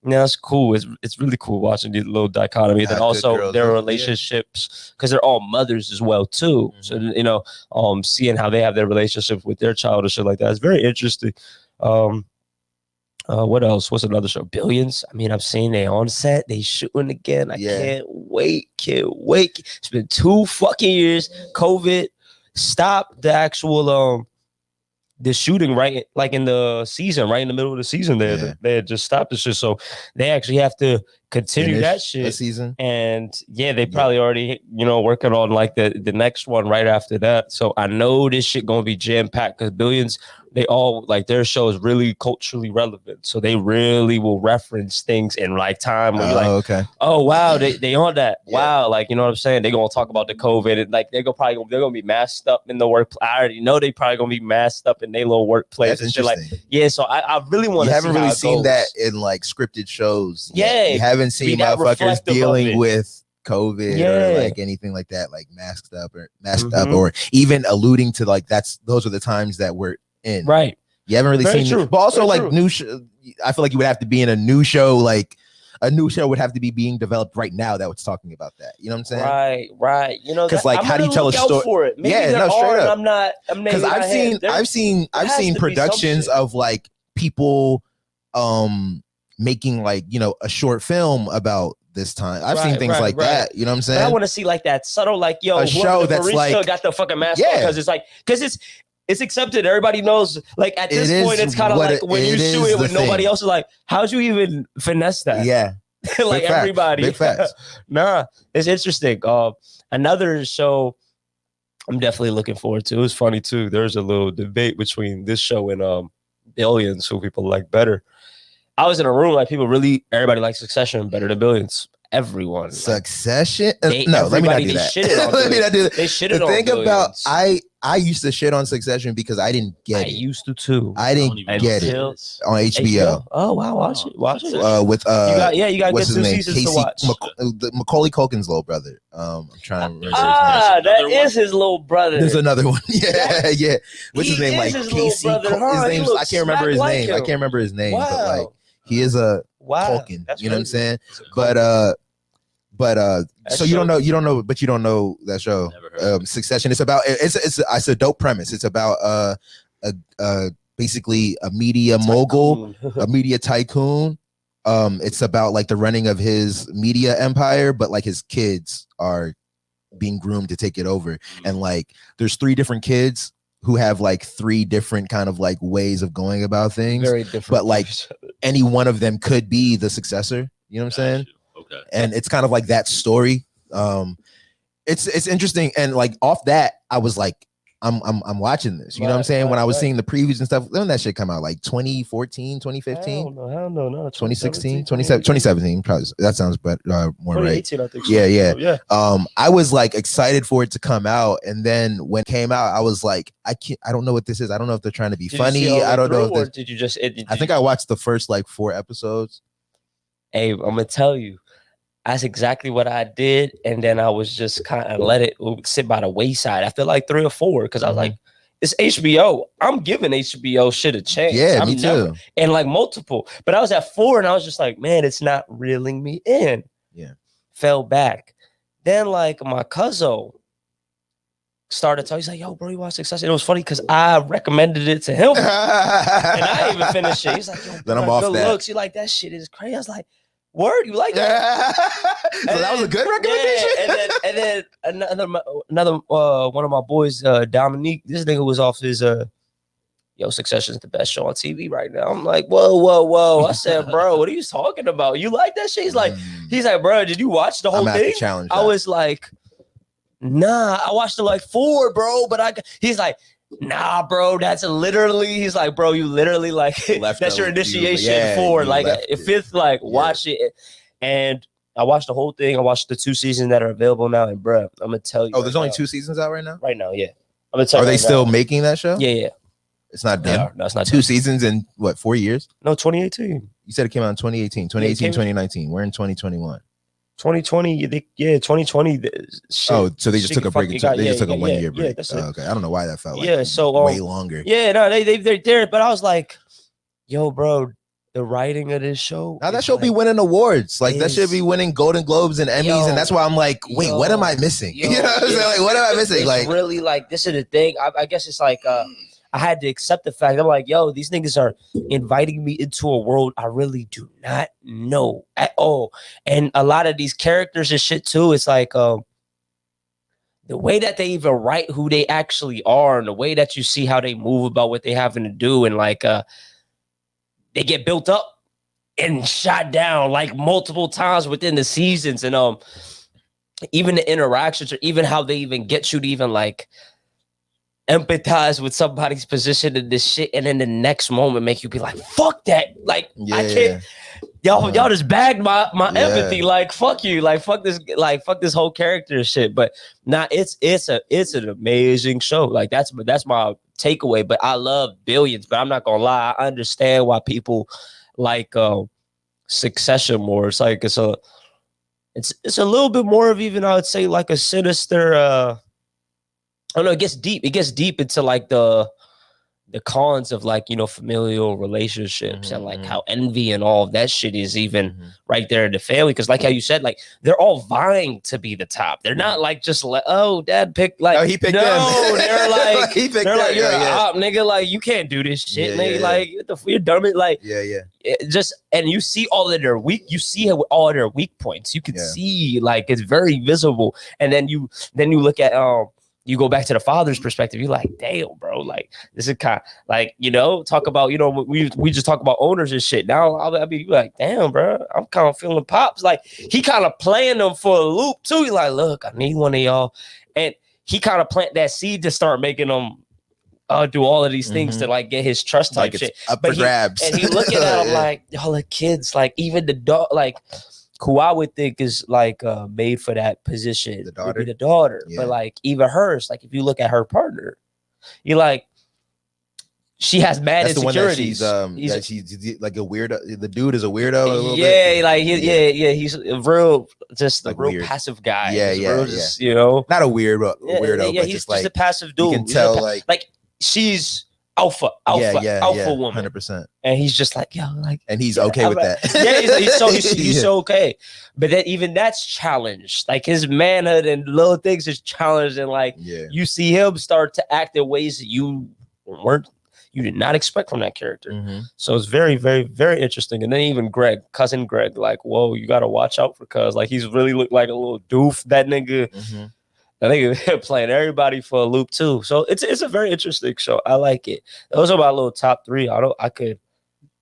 It's cool. It's really cool watching the little dichotomy. Then also their relationships, because they're all mothers as well too. So, you know, seeing how they have their relationship with their child and shit like that is very interesting. What else? What's another show? Billions. I mean, I've seen they on set. They shooting again. I can't wait. It's been 2 fucking years. COVID stopped the actual the shooting right like in the season, right in the middle of the season. They had just stopped the shit, so they actually have to continue that shit
season.
And they probably already, you know, working on like the next one right after that. So I know this shit gonna be jam packed because Billions, they all like their show is really culturally relevant, so they really will reference things in like time where you're like, oh wow, they on that. Wow, like, you know what I'm saying? They're gonna talk about the COVID and like they're gonna be masked up in the work. I already know they probably gonna be masked up in their little workplace.
That's
and shit. Like, so I really want to.
You haven't really seen that in like scripted shows. You haven't seen motherfuckers dealing with COVID or like anything like that, like masked up or even alluding to like those are the times that we're in. Right. You haven't really seen it. But also like new I feel like you would have to be in a new show, like a new show would have to be being developed right now that was talking about that. You know what I'm saying? Right. You know, because like, how do you tell a story? For it. Maybe straight up. Because I've seen productions of like people making like, you know, a short film about this time. I've seen things like that. You know what I'm saying? But I want to see like that subtle, like, yo, a show that's like got the fucking mask on because it's like it's accepted. Everybody knows. Like at this point, it's kind of like when you shoot it with nobody else is like, how'd you even finesse that? Yeah. Like everybody. Big facts. Nah, it's interesting. Another show I'm definitely looking forward to. It was funny too. There's a little debate between this show and Billions, who people like better. I was in a room like everybody likes Succession better than Billions. Everyone. Succession? No, let me not do that. Let me not do that. They shitted on Billions. The thing about I used to shit on Succession because I didn't get it. I used to too. I didn't get it on HBO. Oh wow, watch it. With you got good 2 seasons to watch. Macaulay Culkin's little brother. I'm trying to remember. That is his little brother. There's another one. Yeah. What's his name? Like Casey. His name. I can't remember his name. I can't remember his name. But like he is a Culkin. You know what I'm saying? But so you don't know that show. Succession. It's about it's a dope premise. It's about basically a media mogul, a media tycoon. It's about like the running of his media empire, but like his kids are being groomed to take it over. And like there's 3 different kids who have like 3 different kind of like ways of going about things. Very different. But like any one of them could be the successor. You know what I'm saying? Okay. And it's kind of like that story. it's interesting, and like off that, I was like, I'm watching this. You know what I'm saying? When I was seeing the previews and stuff, when that shit come out, like 2014, 2015,
hell no,
2016, 2017, probably. That sounds better, more right.
2018, I think. So.
Yeah. I was like excited for it to come out, and then when it came out, I was like, I don't know what this is. I don't know if they're trying to be funny. I don't know. If
did you just?
I think I watched the first like 4 episodes.
Hey, I'm gonna tell you. That's exactly what I did, and then I was just kind of let it sit by the wayside after like 3 or 4 because I was like, "It's HBO. I'm giving HBO shit a chance."
Yeah, me too.
And like multiple, but I was at 4, and I was just like, "Man, it's not reeling me in."
Yeah,
fell back. Then like my cousin started talking. He's like, "Yo, bro, you watch Succession?" It was funny because I recommended it to him, and I didn't even finish it. He's like, "Yo,
then I'm off
good
that.
looks. You like that shit is crazy." I was like, "Word, you like that?"
So that was a good recommendation.
And then another one of my boys, Dominique. This nigga was off his Succession's the best show on TV right now. I'm like, whoa. I said, bro, what are you talking about? You like that shit? He's like, bro, did you watch the whole thing? I was like, nah, I watched it like 4, bro. But he's like, nah, bro, that's literally. He's like, bro, you literally like that's your initiation for like if it's like watch it. And I watched the whole thing. I watched the 2 seasons that are available now. And bro, I'm gonna tell you.
Oh, there's only 2 seasons out right now.
Right now, yeah. I'm gonna tell you.
Are they still making that show?
Yeah.
It's not done.
No, it's not
2
done.
seasons in what, 4 years?
No, 2018.
You said it came out in 2018, 2019. We're in 2021.
2020, 2020.
Oh, so they just took a break. They just took a 1 year break. Okay, I don't know why that felt like
so
way longer.
Yeah, no, they're there. But I was like, yo, bro, the writing of this show.
Now that show be winning awards. Like that should be winning Golden Globes and Emmys, and that's why I'm like, wait, what am I missing? You know what I'm saying? Like, what am I missing?
It's
like
really like this is the thing. I guess it's like I had to accept the fact. I'm like, yo, these niggas are inviting me into a world I really do not know at all. And a lot of these characters and shit too, it's like the way that they even write who they actually are and the way that you see how they move about what they having to do, and like they get built up and shot down like multiple times within the seasons. And even the interactions or even how they even get you to even like empathize with somebody's position in this shit, and then the next moment make you be like, fuck that. Like I can't y'all just bagged my empathy. Like fuck you, like fuck this whole character shit. But nah, it's an amazing show. Like that's my takeaway. But I love Billions, but I'm not gonna lie, I understand why people like Succession more. It's like it's a little bit more of even, I would say, like a sinister I don't know, it gets deep into like the cons of like, familial relationships and like how envy and all of that shit is even right there in the family. Cause like how you said, like they're all vying to be the top. They're not like just like, oh, dad picked like,
he picked
them. They're like,
he picked
they're like,
you're
a op, nigga. Like you can't do this shit, nigga. Like you're dumb. Like just, and you see all of their all of their weak points. You can see like it's very visible. And then you look at you go back to the father's perspective. You're like, damn, bro. Like this is kind of like, talk about, we just talk about owners and shit. Now I'll be like, damn, bro. I'm kind of feeling Pops. Like he kind of playing them for a loop too. He's like, look, I need one of y'all, and he kind of plant that seed to start making them do all of these things to like get his trust type
like
shit.
Up for grabs.
And he looking at him like, y'all are kids. Like even the dog, like who I would think is like made for that position, would be the daughter. But like even hers, like if you look at her partner, you're like, she has mad insecurities.
She's like a weirdo. The dude is a weirdo. A little
bit. Like he's a real, just like a real passive guy. Just,
not a weirdo, but
he's just like a passive dude.
You can tell like
she's alpha woman,
100%.
And he's just like, yo, like,
and he's okay with that.
He's so okay. But then even that's challenged. Like his manhood and little things is challenged, and like you see him start to act in ways that you did not expect from that character. So it's very, very, very interesting. And then even cousin Greg, like, whoa, you gotta watch out for cuz like he's really looked like a little doof. That nigga. I think they're playing everybody for a loop too. So it's a very interesting show. I like it. Those are my little top 3.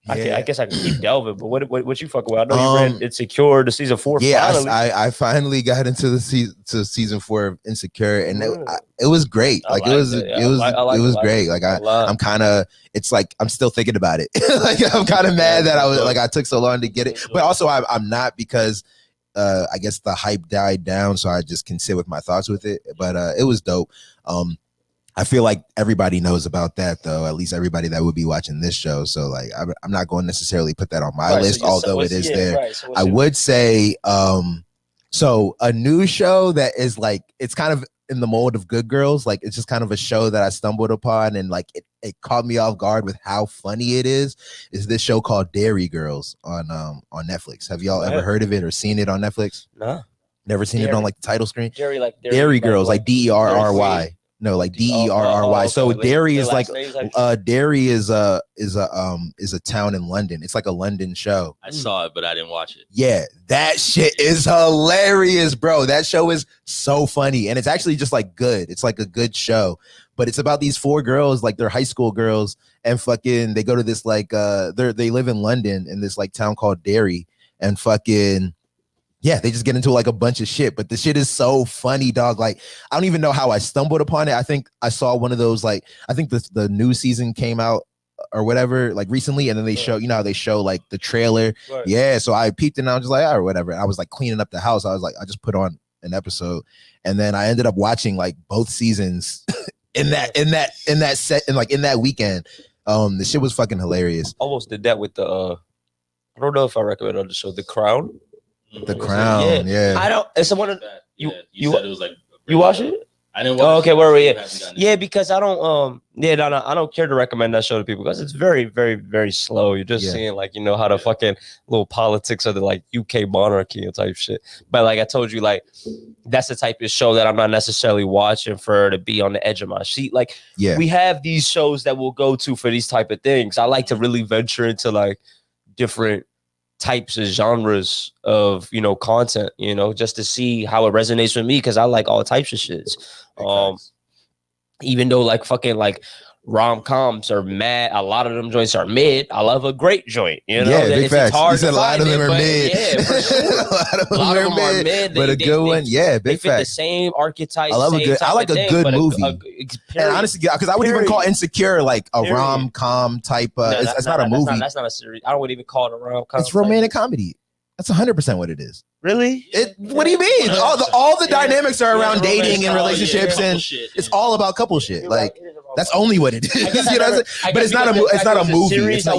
I guess I can keep delving, but what you fucking with? I know you read Insecure, the season 4.
Yeah,
finally.
I finally got into the season 4 of Insecure, and it was great. Like it was great. Like I'm kind of, it's like I'm still thinking about it. Like I'm kind of mad that I took so long to get it, but also I'm not, because I guess the hype died down, so I just can sit with my thoughts with it. But it was dope. I feel like everybody knows about that, though. At least everybody that would be watching this show. So, like, I'm not going to necessarily put that on my list, although it is there. Right, so I would say, so a new show that is like, it's kind of in the mold of Good Girls. Like, it's just kind of a show that I stumbled upon, and like it caught me off guard with how funny it is this show called Dairy Girls on Netflix. Have y'all ever heard of it or seen it on Netflix?
No.
Never seen it on like the title screen?
Dairy
Girls, like DERRY. No, like DERRY. So Derry is like Derry is a town in London. It's like a London show.
I saw it, but I didn't watch it.
Yeah, that shit is hilarious, bro. That show is so funny, and it's actually just like good. It's like a good show, but it's about these 4 girls, like they're high school girls, and fucking they go to this like they live in London in this like town called Derry, and fucking. Yeah, they just get into like a bunch of shit, but the shit is so funny, dog. Like, I don't even know how I stumbled upon it. I think I saw one of those, like, I think the new season came out or whatever, like recently, and then they show, you know how they show like the trailer. Right. Yeah, so I peeped and I was just like, or whatever. I was like cleaning up the house. I was like, I just put on an episode, and then I ended up watching like both seasons in that weekend. The shit was fucking hilarious.
Almost did that with the I don't know if I recommend on the show, The Crown.
The Crown, yeah.
I don't. It's someone
you said it was like
you watch it.
I didn't watch. Oh,
okay, where were you? Yeah, because I don't. No, I don't care to recommend that show to people because it's very, very, very slow. You're just seeing like how the fucking little politics of the like UK monarchy and type shit. But like I told you, like that's the type of show that I'm not necessarily watching for to be on the edge of my seat. Like we have these shows that we'll go to for these type of things. I like to really venture into like different types of genres of content, just to see how it resonates with me, because I like all types of shits. Even though like fucking like rom-coms are mad, a lot of them joints are mid. I love a great joint,
Yeah, big facts. You said a lot of them are mid.
Yeah, for sure. a lot of them are mid,
but a good one, big
they fit the same archetype.
I love a good movie. And honestly, because I would even call Insecure like a rom-com type. It's not a movie.
That's not a series. I wouldn't even call it a rom-com.
It's romantic comedy. That's 100% what it is.
Really?
What do you mean? All the dynamics are around dating and relationships, and it's all about couple shit. Like that's only what it is. But it's not a movie. It's not,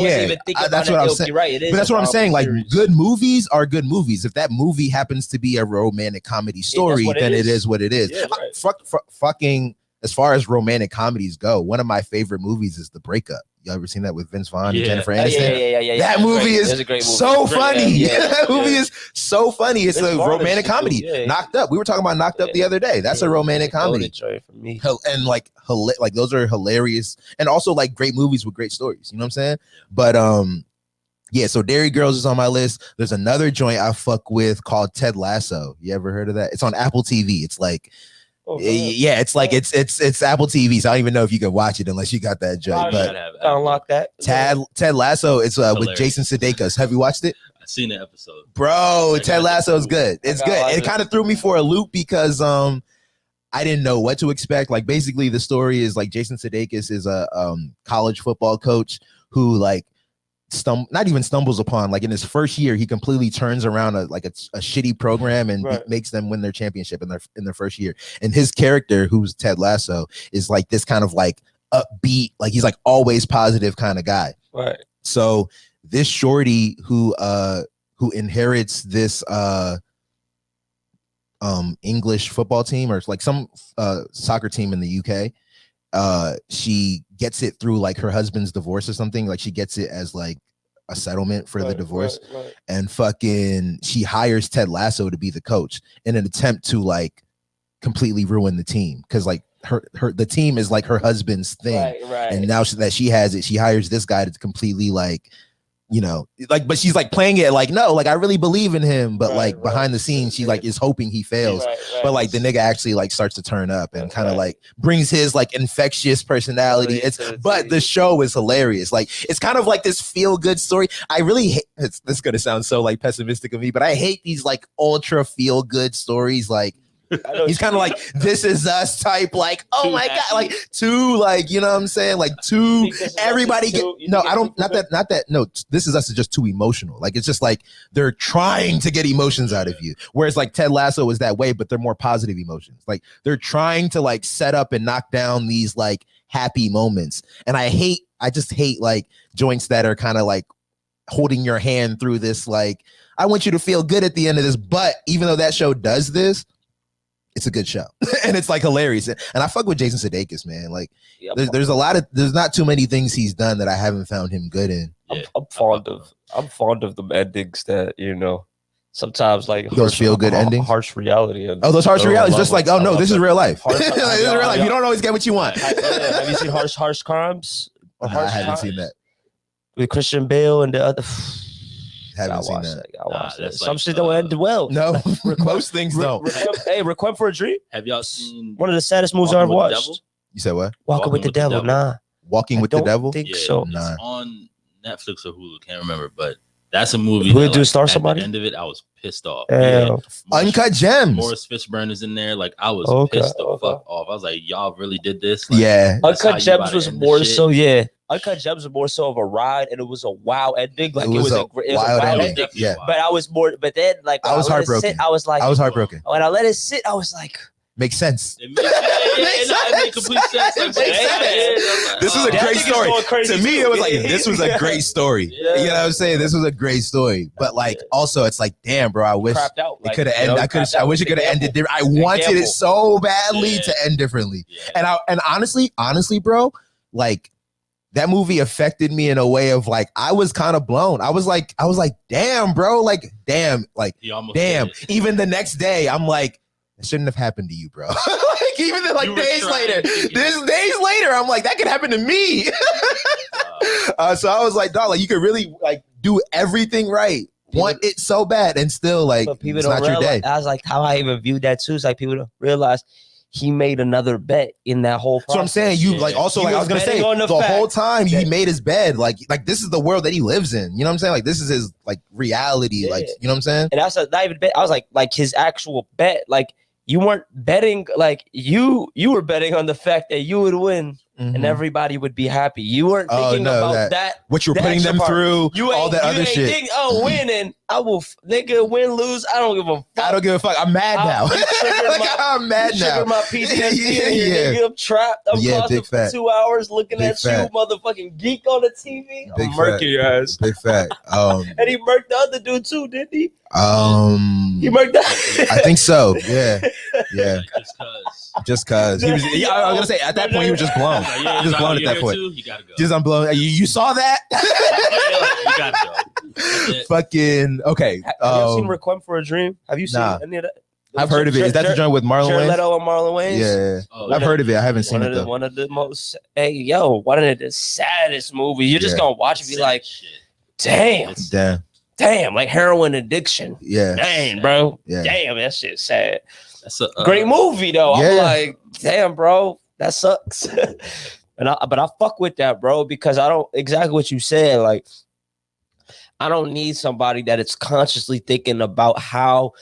that's what I'm saying. But that's what I'm saying. Like good movies are good movies. If that movie happens to be a romantic comedy story, then it is what it is. Fucking as far as romantic comedies go, one of my favorite movies is The Breakup. You ever seen that with Vince Vaughn and Jennifer Aniston?
Yeah.
That movie is so funny. That movie is so funny. It's a romantic comedy. Knocked Up. We were talking about Knocked Up the other day. That's a romantic comedy.
For me.
And like those are hilarious, and also like great movies with great stories. You know what I'm saying? But yeah. So Dairy Girls is on my list. There's another joint I fuck with called Ted Lasso. You ever heard of that? It's on Apple TV. It's like. It's like it's Apple TV, so I don't even know if you can watch it unless you got that joint. But
unlock that.
Ted Lasso. It's with Jason Sudeikis. Have you watched it?
I've seen the episode,
bro. Ted Lasso is good. It's good. It kind of threw me for a loop because I didn't know what to expect. Like basically, the story is like Jason Sudeikis is a college football coach who like not even stumbles upon, like in his first year he completely turns around a shitty program and makes them win their championship in their first year. And his character, who's Ted Lasso, is like this kind of like upbeat, like he's like always positive kind of guy.
Right.
So this shorty who inherits this English football team, or it's like some soccer team in the UK, she gets it through like her husband's divorce or something. Like she gets it as like a settlement for the divorce, and fucking she hires Ted Lasso to be the coach in an attempt to like completely ruin the team, because like the team is like her husband's thing, and now that she has it, she hires this guy to completely like like, but she's like playing it like, no, like I really believe in him, but like
right.
behind the scenes, she like is hoping he fails.
Right.
But like the nigga actually like starts to turn up and kind of like brings his like infectious personality. But the show is hilarious. Like it's kind of like this feel good story. I really hate this is gonna sound so like pessimistic of me, but I hate these like ultra feel good stories. Like he's kind of like This Is Us type, like, oh
Too
my
happy.
god, like too, like, you know what I'm saying, like too everybody get no, I don't, not that no, This Is Us is just too emotional. Like it's just like they're trying to get emotions out of you, whereas like Ted Lasso is that way, but they're more positive emotions. Like they're trying to like set up and knock down these like happy moments, and I just hate like joints that are kind of like holding your hand through this, like I want you to feel good at the end of this. But even though that show does this, it's a good show and it's like hilarious. And I fuck with Jason Sudeikis, man. Like there's not too many things he's done that I haven't found him good in.
Yeah.
I'm fond of the endings that, sometimes like
those feel good endings,
harsh reality.
Oh, those harsh realities, just like, oh no, this is real life.
Harsh,
like, this is real life. You don't always get what you want.
Have you seen Harsh Crimes?
I haven't seen that
with Christian Bale and the other.
Haven't seen that.
Some shit don't end well.
No, most things don't.
Hey, Requiem for a Dream.
Have y'all seen
one of the saddest movies I've watched?
You said what?
Walking with the Devil. Nah.
Walking with the Devil?
I think so.
It's on Netflix or Hulu. Can't remember, but that's a movie.
Who do star somebody?
At the end of it, I was pissed off.
Uncut Gems.
Morris Fishburne is in there. Like I was pissed the fuck off. I was like, y'all really did this? Like,
yeah.
Uncut Gems was more so. Yeah. Uncut Gems was more so of a ride, and it was a wow ending. Like it was a wild ending.
Yeah.
But I was more. But then, like
I was heartbroken.
I was
heartbroken.
When I let it sit, I was like,
makes sense.
It made complete sense.
This was a great story. To me, it was like, this was a great story.
Yeah.
You know what I'm saying? This was a great story. But like, also, it's like, damn, bro, I wish it could have ended. I wish it could have ended different. I wanted it so badly to end differently. Yeah. And honestly, bro, like, that movie affected me in a way of like, I was kind of blown. I was like, damn, bro, like, damn. Even the next day, I'm like, it shouldn't have happened to you, bro. Like even then, like days later, I'm like, that could happen to me. So I was like, dog, like you could really like do everything right. Want it so bad and still like,
but people
it's
don't
not your
realize.
day.
I was like, how I even viewed that too. It's like people don't realize he made another bet in that whole process.
So I'm saying you like also like I was gonna say the whole time he made his bed like this is the world that he lives in. You know what I'm saying? Like this is his like reality. Like you know what I'm saying?
And that's not even bet. I was like his actual bet. Like you weren't betting. Like you were betting on the fact that you would win and everybody would be happy. You weren't thinking about that.
What you're putting them through.
All
that other shit.
Winning. I will nigga win lose. I don't give a fuck.
I don't give a fuck. I'm mad now. I'm mad now.
Trigger my PTSD. I'm trapped. I'm costing for 2 hours looking at you, motherfucking geek on the TV. I'm murking your ass.
Big fact.
And he murked the other dude too, didn't he?
He
murked that.
I think so. Yeah. Just cause.
He
was. I was gonna say at that point he was just blown. Just blown at that point.
You gotta go.
Just unblown. You saw that?
You gotta go.
Fucking okay.
Have you seen Requiem for a Dream? Have you seen any of that?
I've heard of it. Is that the joint with Marlon Wayans?
Leto and Marlon Wayans?
Yeah. I've heard of it. I haven't seen it though.
One of the most one of the saddest movies. You're just gonna watch it and be like, damn, like heroin addiction.
Yeah.
Dang, bro.
Yeah.
Damn, that shit's sad.
That's a
great movie though. I'm like, damn, bro, that sucks. But I fuck with that, bro, because I don't exactly what you said. Like, I don't need somebody that is consciously thinking about how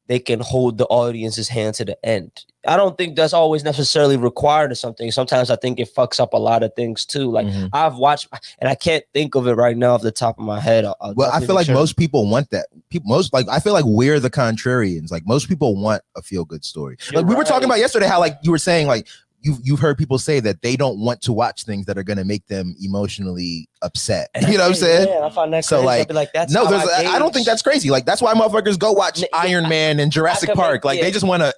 they can hold the audience's hand to the end. I don't think that's always necessarily required or something. Sometimes I think it fucks up a lot of things too. Like I've watched, and I can't think of it right now off the top of my head.
Well, I feel like most people want that. I feel like we're the contrarians. Like most people want a feel good story. Like we were talking about yesterday, how like you were saying like you've heard people say that they don't want to watch things that are going to make them emotionally upset. You know what I'm saying?
Yeah, I find that
so
crazy.
That's I don't think that's crazy. Like that's why motherfuckers go watch Iron Man and Jurassic Park. Like they just want to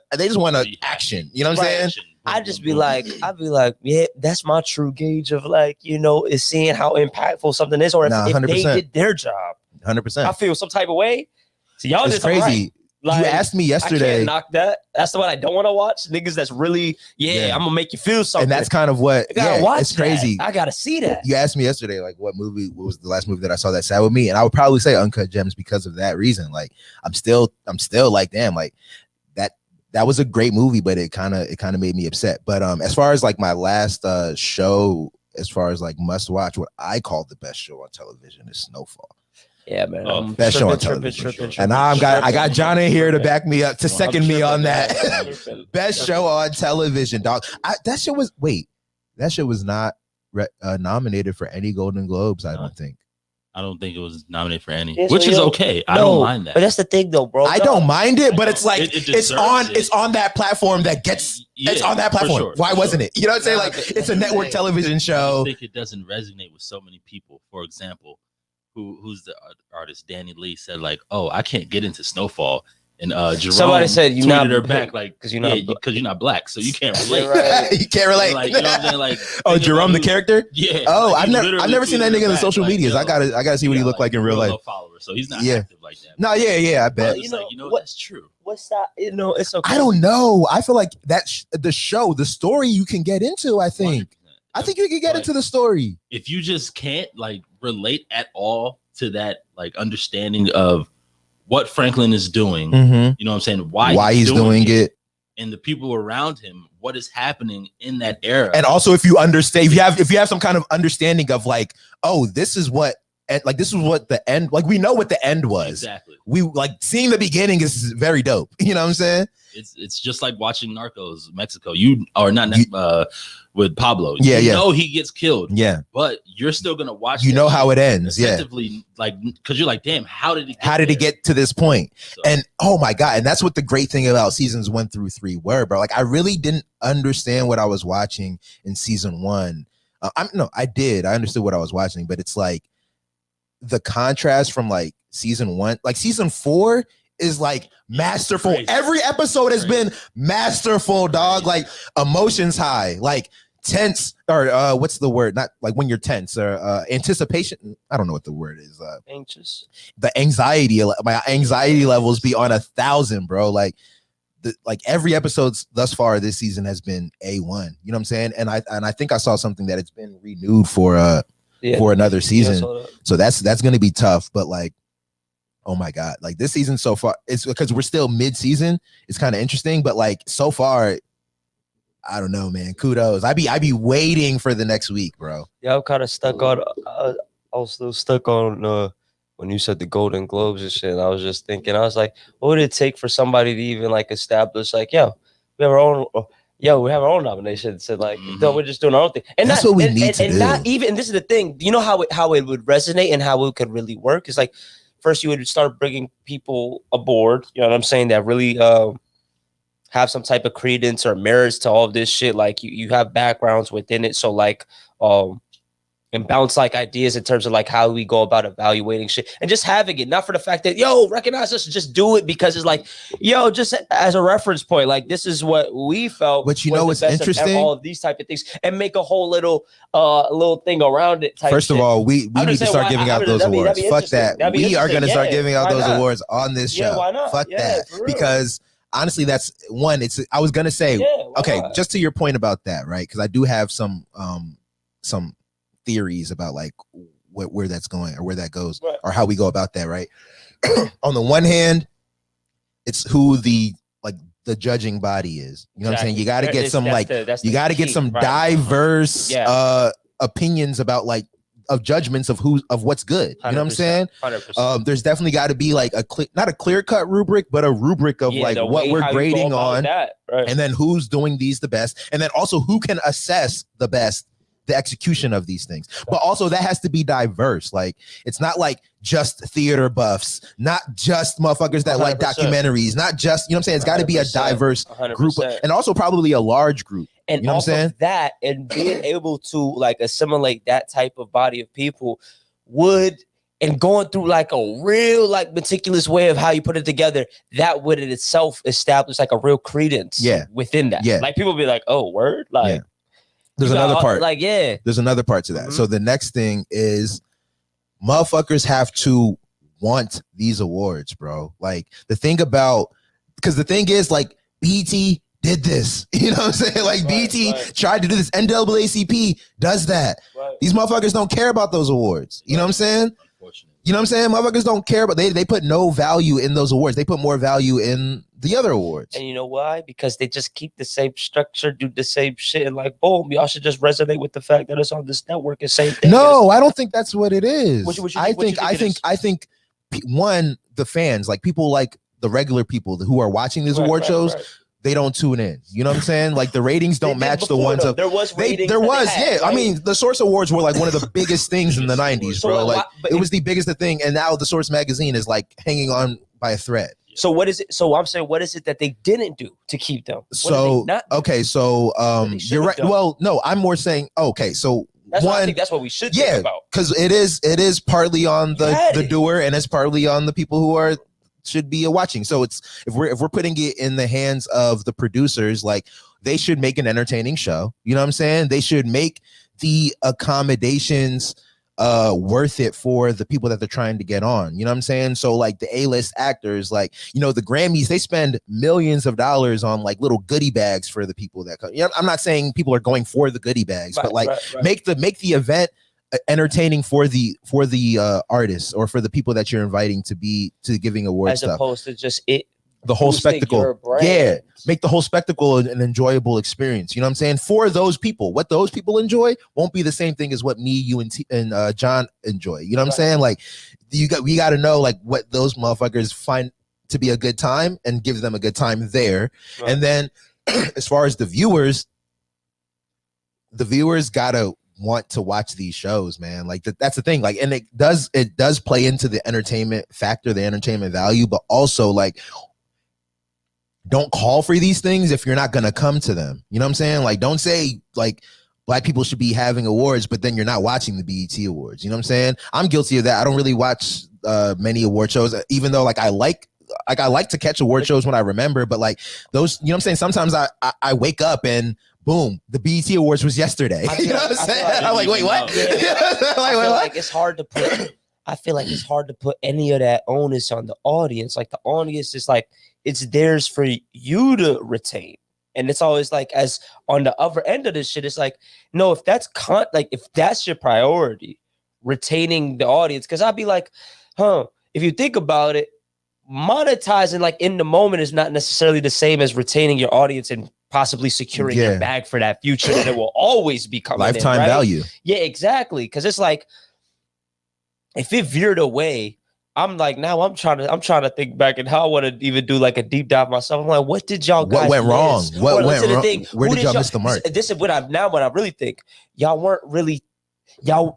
action. You know what I'm saying?
I'd be like, yeah, that's my true gauge of like, is seeing how impactful something is, or if they did their job.
100%.
I feel some type of way. So y'all
it's
just
crazy.
Like,
you asked me yesterday.
I can't knock that. That's the one I don't want to watch. Niggas that's really, I'm gonna make you feel something.
And that's kind of what, it's crazy.
I gotta see that.
You asked me yesterday, like, what was the last movie that I saw that sat with me? And I would probably say Uncut Gems because of that reason. Like, I'm still like, damn, like that was a great movie, but it kind of made me upset. But as far as like my last show, as far as like must watch, what I call the best show on television is Snowfall.
Yeah, man.
Best show on television. And now I got John in here to back me up, to second me on that. Best show on television, dog. That show was not nominated for any Golden Globes, I don't think.
I don't think it was nominated for any, which is okay. I don't mind that.
But that's the thing, though, bro.
I don't mind it, but it's like it's on that platform that gets. It's on that platform.
Sure,
Why wasn't it? You know what I'm saying? Like, it's a network television show.
I think it doesn't resonate with so many people. For example, who's the artist? Danny Lee said like, "Oh, I can't get into Snowfall." And Jerome
somebody said you
tweeted
not
her back like
because you're not
black, so you can't relate.
You can't relate.
Like, you know what I'm saying? Like,
oh, Jerome the character?
Yeah.
Oh,
like,
I've never seen that nigga in the social medias. Like, I gotta see what he looked like in real life.
Follower, so he's not active like that.
No, I bet.
That's true.
What's that? It's okay.
I don't know. I feel like the story you can get into. I think 100%. I think you can get into the story.
If you just can't like relate at all to that like understanding of what Franklin is doing, you know what I'm saying? Why he's doing it, and the people around him, what is happening in that era.
And also, if you understand, if you have some kind of understanding of like, oh, this is what the end, like we know what the end was.
Exactly.
We like seeing the beginning is very dope. You know what I'm saying?
It's just like watching Narcos Mexico. With Pablo.
Yeah,
you know he gets killed.
Yeah.
But you're still gonna watch.
You know how it ends. Yeah.
Like, because you're like, damn, how did
it get to this point? So. And oh my God, and that's what the great thing about seasons 1 through 3 were, bro. Like I really didn't understand what I was watching in season 1. I did. I understood what I was watching, but it's like the contrast from like season 1, like season 4 is like masterful. Crazy. Every episode has been masterful, dog. Like emotions high, like tense, or what's the word? Not like when you're tense, or anticipation. I don't know what the word is.
Anxious.
The anxiety, my anxiety levels be on 1,000, bro. Like every episode thus far this season has been A1. You know what I'm saying? And I think I saw something that it's been renewed for another season. So that's gonna be tough. But like, oh my God, like this season so far, it's because we're still mid-season. It's kind of interesting, but like so far, I don't know, man. Kudos. I be waiting for the next week, bro.
Yeah, I'm kind of stuck on. I was still stuck on when you said the Golden Globes and shit. I was just thinking, I was like, what would it take for somebody to even like establish like, we have our own nomination. So like, no, we're just doing our own thing, and
that's what we need to do.
Not even. And this is the thing. You know how it would resonate and how it could really work is like. First, you would start bringing people aboard, you know what I'm saying, that really have some type of credence or merits to all of this shit. Like you have backgrounds within it. So like, and bounce like ideas in terms of like how we go about evaluating shit and just having it, not for the fact that, recognize us, just do it because it's like, just as a reference point, like this is what we felt.
But you know what's interesting?
All of these type of things and make a whole little thing around it.
First of all, we need to start giving out those awards. Fuck that. We are going to start giving out those awards on this show.
Why not?
Fuck that. Because honestly, that's one. I was going to say, okay, just to your point about that, right? Because I do have some theories about like where that's going or where that goes, right, or how we go about that, right? On the one hand, it's who the judging body is. You know what I'm saying? You got to get some get some diverse opinions about like of judgments of what's good. You know what I'm saying? 100%. There's definitely got to be like not a clear-cut rubric, but a rubric of like what we're grading on, right, and then who's doing these the best, and then also who can assess the best the execution of these things. But also that has to be diverse. Like it's not like just theater buffs, not just motherfuckers that 100%. Like documentaries, not just, you know what I'm saying? It's got to be a diverse 100%. Group and also probably a large group.
And
you know what I'm saying?
That and being able to like assimilate that type of body of people and going through like a real like meticulous way of how you put it together, that would in itself establish like a real credence within that. Yeah. Like people be like, oh, word? Like
there's another part.
Like,
there's another part to that. Mm-hmm. So the next thing is motherfuckers have to want these awards, bro. Like the thing about because the thing is, like, BET did this. You know what I'm saying? Like, BET tried to do this. NAACP does that. Right. These motherfuckers don't care about those awards. You know what I'm saying? You know what I'm saying? Motherfuckers don't care, but they put no value in those awards. They put more value in the other awards.
And you know why? Because they just keep the same structure, do the same shit, and like, boom, y'all should just resonate with the fact that it's on this network and same thing.
No, I don't think that's what it is. I think one, the fans, like people like the regular people who are watching these award shows, they don't tune in. You know what I'm saying? Like the ratings don't match the ones of.
There was ratings.
Right? I mean, the Source Awards were like one of the biggest things in the 90s, bro. Like it was the biggest thing, and now the Source magazine is like hanging on by a thread.
So what is it? So I'm saying, what is it that they didn't do to keep them?
You're right. Well, no, I'm more saying, okay, so
I think that's what we should think about.
Because it is partly on the doer, and it's partly on the people who should be watching. So it's if we're putting it in the hands of the producers, like they should make an entertaining show. You know what I'm saying? They should make the accommodations worth it for the people that they're trying to get on. You know what I'm saying? So like the A-list actors, like, you know, the Grammys, they spend millions of dollars on like little goodie bags for the people that come. You know, I'm not saying people are going for the goodie bags, but like make the event entertaining for the artists or for the people that you're inviting to giving awards,
as opposed to just
the whole spectacle. Yeah, make the whole spectacle an enjoyable experience. You know what I'm saying? For those people, what those people enjoy won't be the same thing as what me, you, and John enjoy. You know what I'm saying? Like we got to know like what those motherfuckers find to be a good time and give them a good time there. Right. And then as far as the viewers gotta want to watch these shows, man. Like that's the thing. Like, and it does play into the entertainment factor, the entertainment value, but also like, don't call for these things if you're not gonna come to them. You know what I'm saying? Like, don't say like Black people should be having awards, but then you're not watching the BET Awards. You know what I'm saying? I'm guilty of that. I don't really watch many award shows, even though like I like to catch award shows when I remember, but like those, you know what I'm saying? Sometimes I wake up and boom, the BET Awards was yesterday. You know what I'm saying? I'm like, wait, what?
I feel like it's hard to put any of that onus on the audience. Like the audience is like, it's theirs for you to retain. And it's always like, as on the other end of this shit, it's like, no, if that's if that's your priority, retaining the audience, because I'd be like, if you think about it, monetizing like in the moment is not necessarily the same as retaining your audience and possibly securing your bag for that future that it will always be coming
lifetime
in, right?
value.
Yeah, exactly. Because it's like, if it veered away, I'm like, now I'm trying to think back and how I want to even do like a deep dive myself. I'm like, what did y'all guys
What went wrong? What went wrong? Where did y'all miss the mark?
This is what I really think. Y'all weren't really, y'all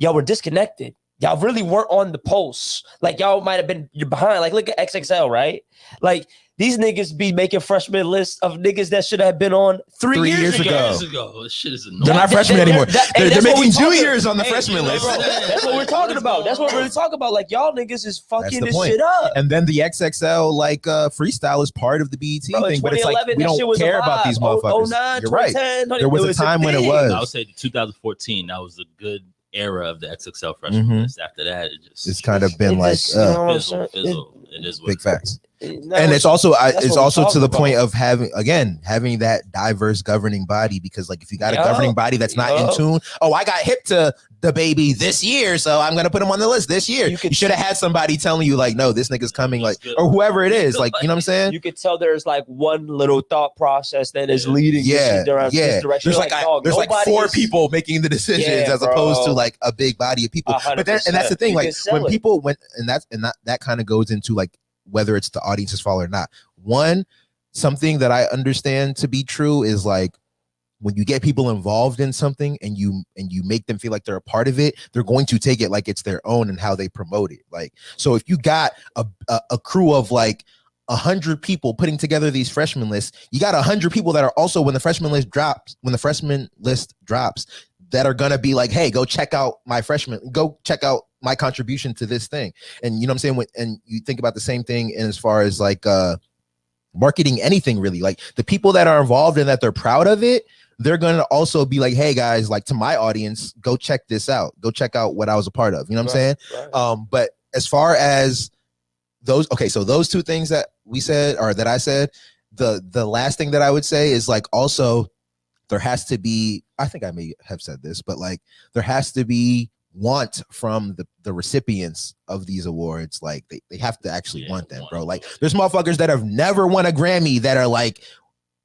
were disconnected. Y'all really weren't on the pulse. Like y'all might have been behind. Like look at XXL, right? Like these niggas be making freshman lists of niggas that should have been on three years ago.
This shit is annoying.
They're not freshmen anymore. They're making juniors on the freshman list.
Bro, that's what we're talking about. That's what we're really talking about. Like y'all niggas is fucking this shit up.
And then the XXL like freestyle is part of the BET thing, but it's like we don't care about these motherfuckers.
09,
You're right.
2010,
there was a time when it was.
I would say 2014. That was a good era of the XXL freshman list. After that, it's
kind of been like
fizzle. It is
big facts. And it's also to the point of having that diverse governing body, because like if you got a governing body that's not in tune, I got hip to the baby this year, so I'm gonna put him on the list this year. You should have had somebody telling you like, no, this nigga's coming, like, or whoever it is, like, you know what I'm saying?
You could tell there's like one little thought process that is leading this direction.
There's like four people making the decisions as opposed to like a big body of people. But then, and that's the thing, like when people went, and that kind of goes into like whether it's the audience's fault or not. One, something that I understand to be true is like when you get people involved in something and you make them feel like they're a part of it, they're going to take it like it's their own and how they promote it. Like, so if you got a crew of like 100 people putting together these freshman lists, you got 100 people that are also, when the freshman list drops, that are gonna be like, hey, go check out my contribution to this thing. And you know what I'm saying? And you think about the same thing in as far as like marketing anything really, like the people that are involved and that they're proud of it, they're gonna also be like, hey guys, like to my audience, go check this out. Go check out what I was a part of. You know what I'm saying? Right. But as far as those two things that we said, or that I said, the last thing that I would say is like, also there has to be, I think I may have said this, but like there has to be want from the recipients of these awards. Like they have to actually want them, bro. Like there's motherfuckers that have never won a Grammy that are like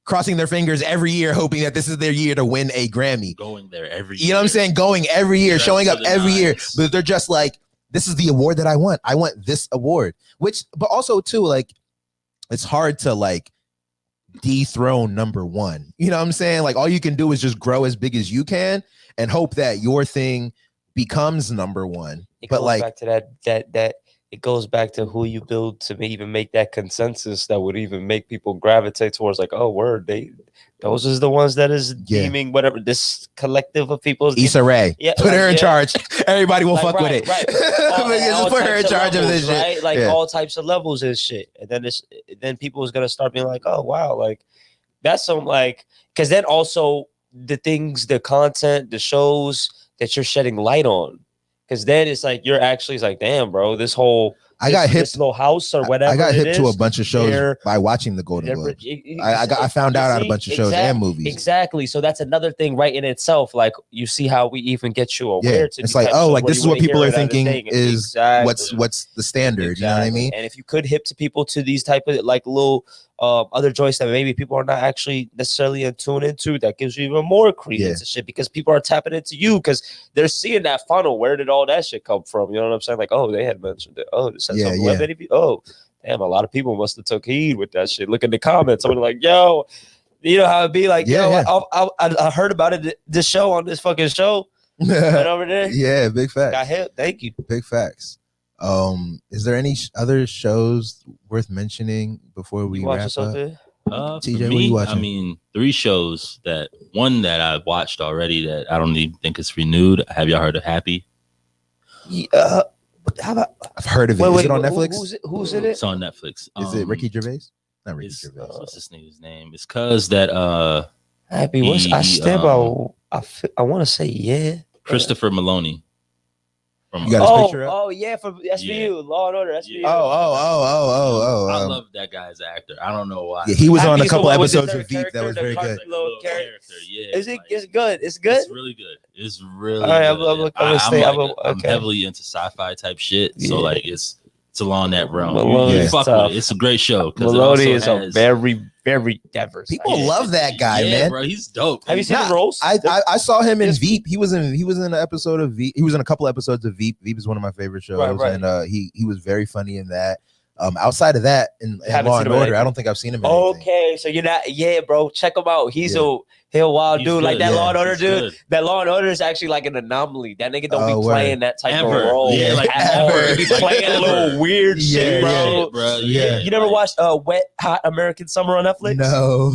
crossing their fingers every year, hoping that this is their year to win a Grammy.
Going there every year.
You know what I'm saying? Going every year, showing up every year. But they're just like, this is the award that I want. I want this award. Which, but also too, like, it's hard to like dethrone number one. You know what I'm saying? Like all you can do is just grow as big as you can and hope that your thing becomes number one.
It
but
goes
like
back to that it goes back to who you build to even make that consensus that would even make people gravitate towards like, oh, word, those is the ones that is deeming whatever this collective of people.
Issa Rae, put her in charge. Everybody will
like,
fuck with it.
Right.
Just put her in charge of this shit.
Right? Like all types of levels and shit. And then people is gonna start being like, oh wow, like that's some like, because then also the things, the content, the shows that you're shedding light on. Because then it's like you're actually like, damn, bro, this little house or whatever.
I got hip to a bunch of shows by watching the Golden Globes. I found out a bunch of shows and movies.
Exactly. So that's another thing right in itself. Like you see how we even get you aware to.
It's like, oh, like this is what people are thinking is what's the standard. You know what I mean?
And if you could hip to people to these type of like little other joints that maybe people are not actually necessarily in tune into, that gives you even more credence and shit, because people are tapping into you because they're seeing that funnel. Where did all that shit come from? You know what I'm saying? Like, oh, they had mentioned it. Oh, this said something. Oh, damn, a lot of people must have took heed with that shit. Look in the comments. Someone like, yo, you know how it'd be like, I heard about it, this show on this fucking show right over there.
Yeah, big facts.
Got hit. Thank you.
Big facts. Is there any other shows worth mentioning before we wrap up? TJ,
for me, what are you watching? I mean, 3 shows one that I watched already that I don't even think it's renewed. Have y'all heard of Happy?
Yeah. How about?
I've heard of it. Is it on Netflix?
Who's in it?
It's on Netflix.
Is it Ricky Gervais? Not Ricky Gervais.
What's this nigga's name? It's cuz that
Happy. I want to say
Christopher Maloney.
You got his picture up?
Oh yeah, from SVU, Law and Order, SVU.
Oh.
I love that guy as an actor. I don't know why.
Yeah, he was on a couple episodes of Veep. That was very good.
Little character.
Yeah.
Is it? It's good. It's good.
It's really good. It's really
all right,
I'm heavily into sci-fi type shit. So like it's along that realm. Fuck with it. It's a great show.
Maloney is a very, very diverse.
People love that guy, man.
Bro, he's dope.
Have you seen the roles?
I saw him in Veep. He was in an episode of Veep. He was in a couple episodes of Veep. Veep is one of my favorite shows, and he was very funny in that. Outside of that, in Law and Order, I don't think I've seen him in anything.
Okay, so you're not, bro. Check him out. He's a wild dude, good. Like that Law and Order dude. Good. That Law and Order is actually like an anomaly. That nigga don't be playing that type of role.
Yeah, like ever.
He be playing a little weird shit, bro.
Yeah.
You never watched Wet Hot American Summer on Netflix?
No.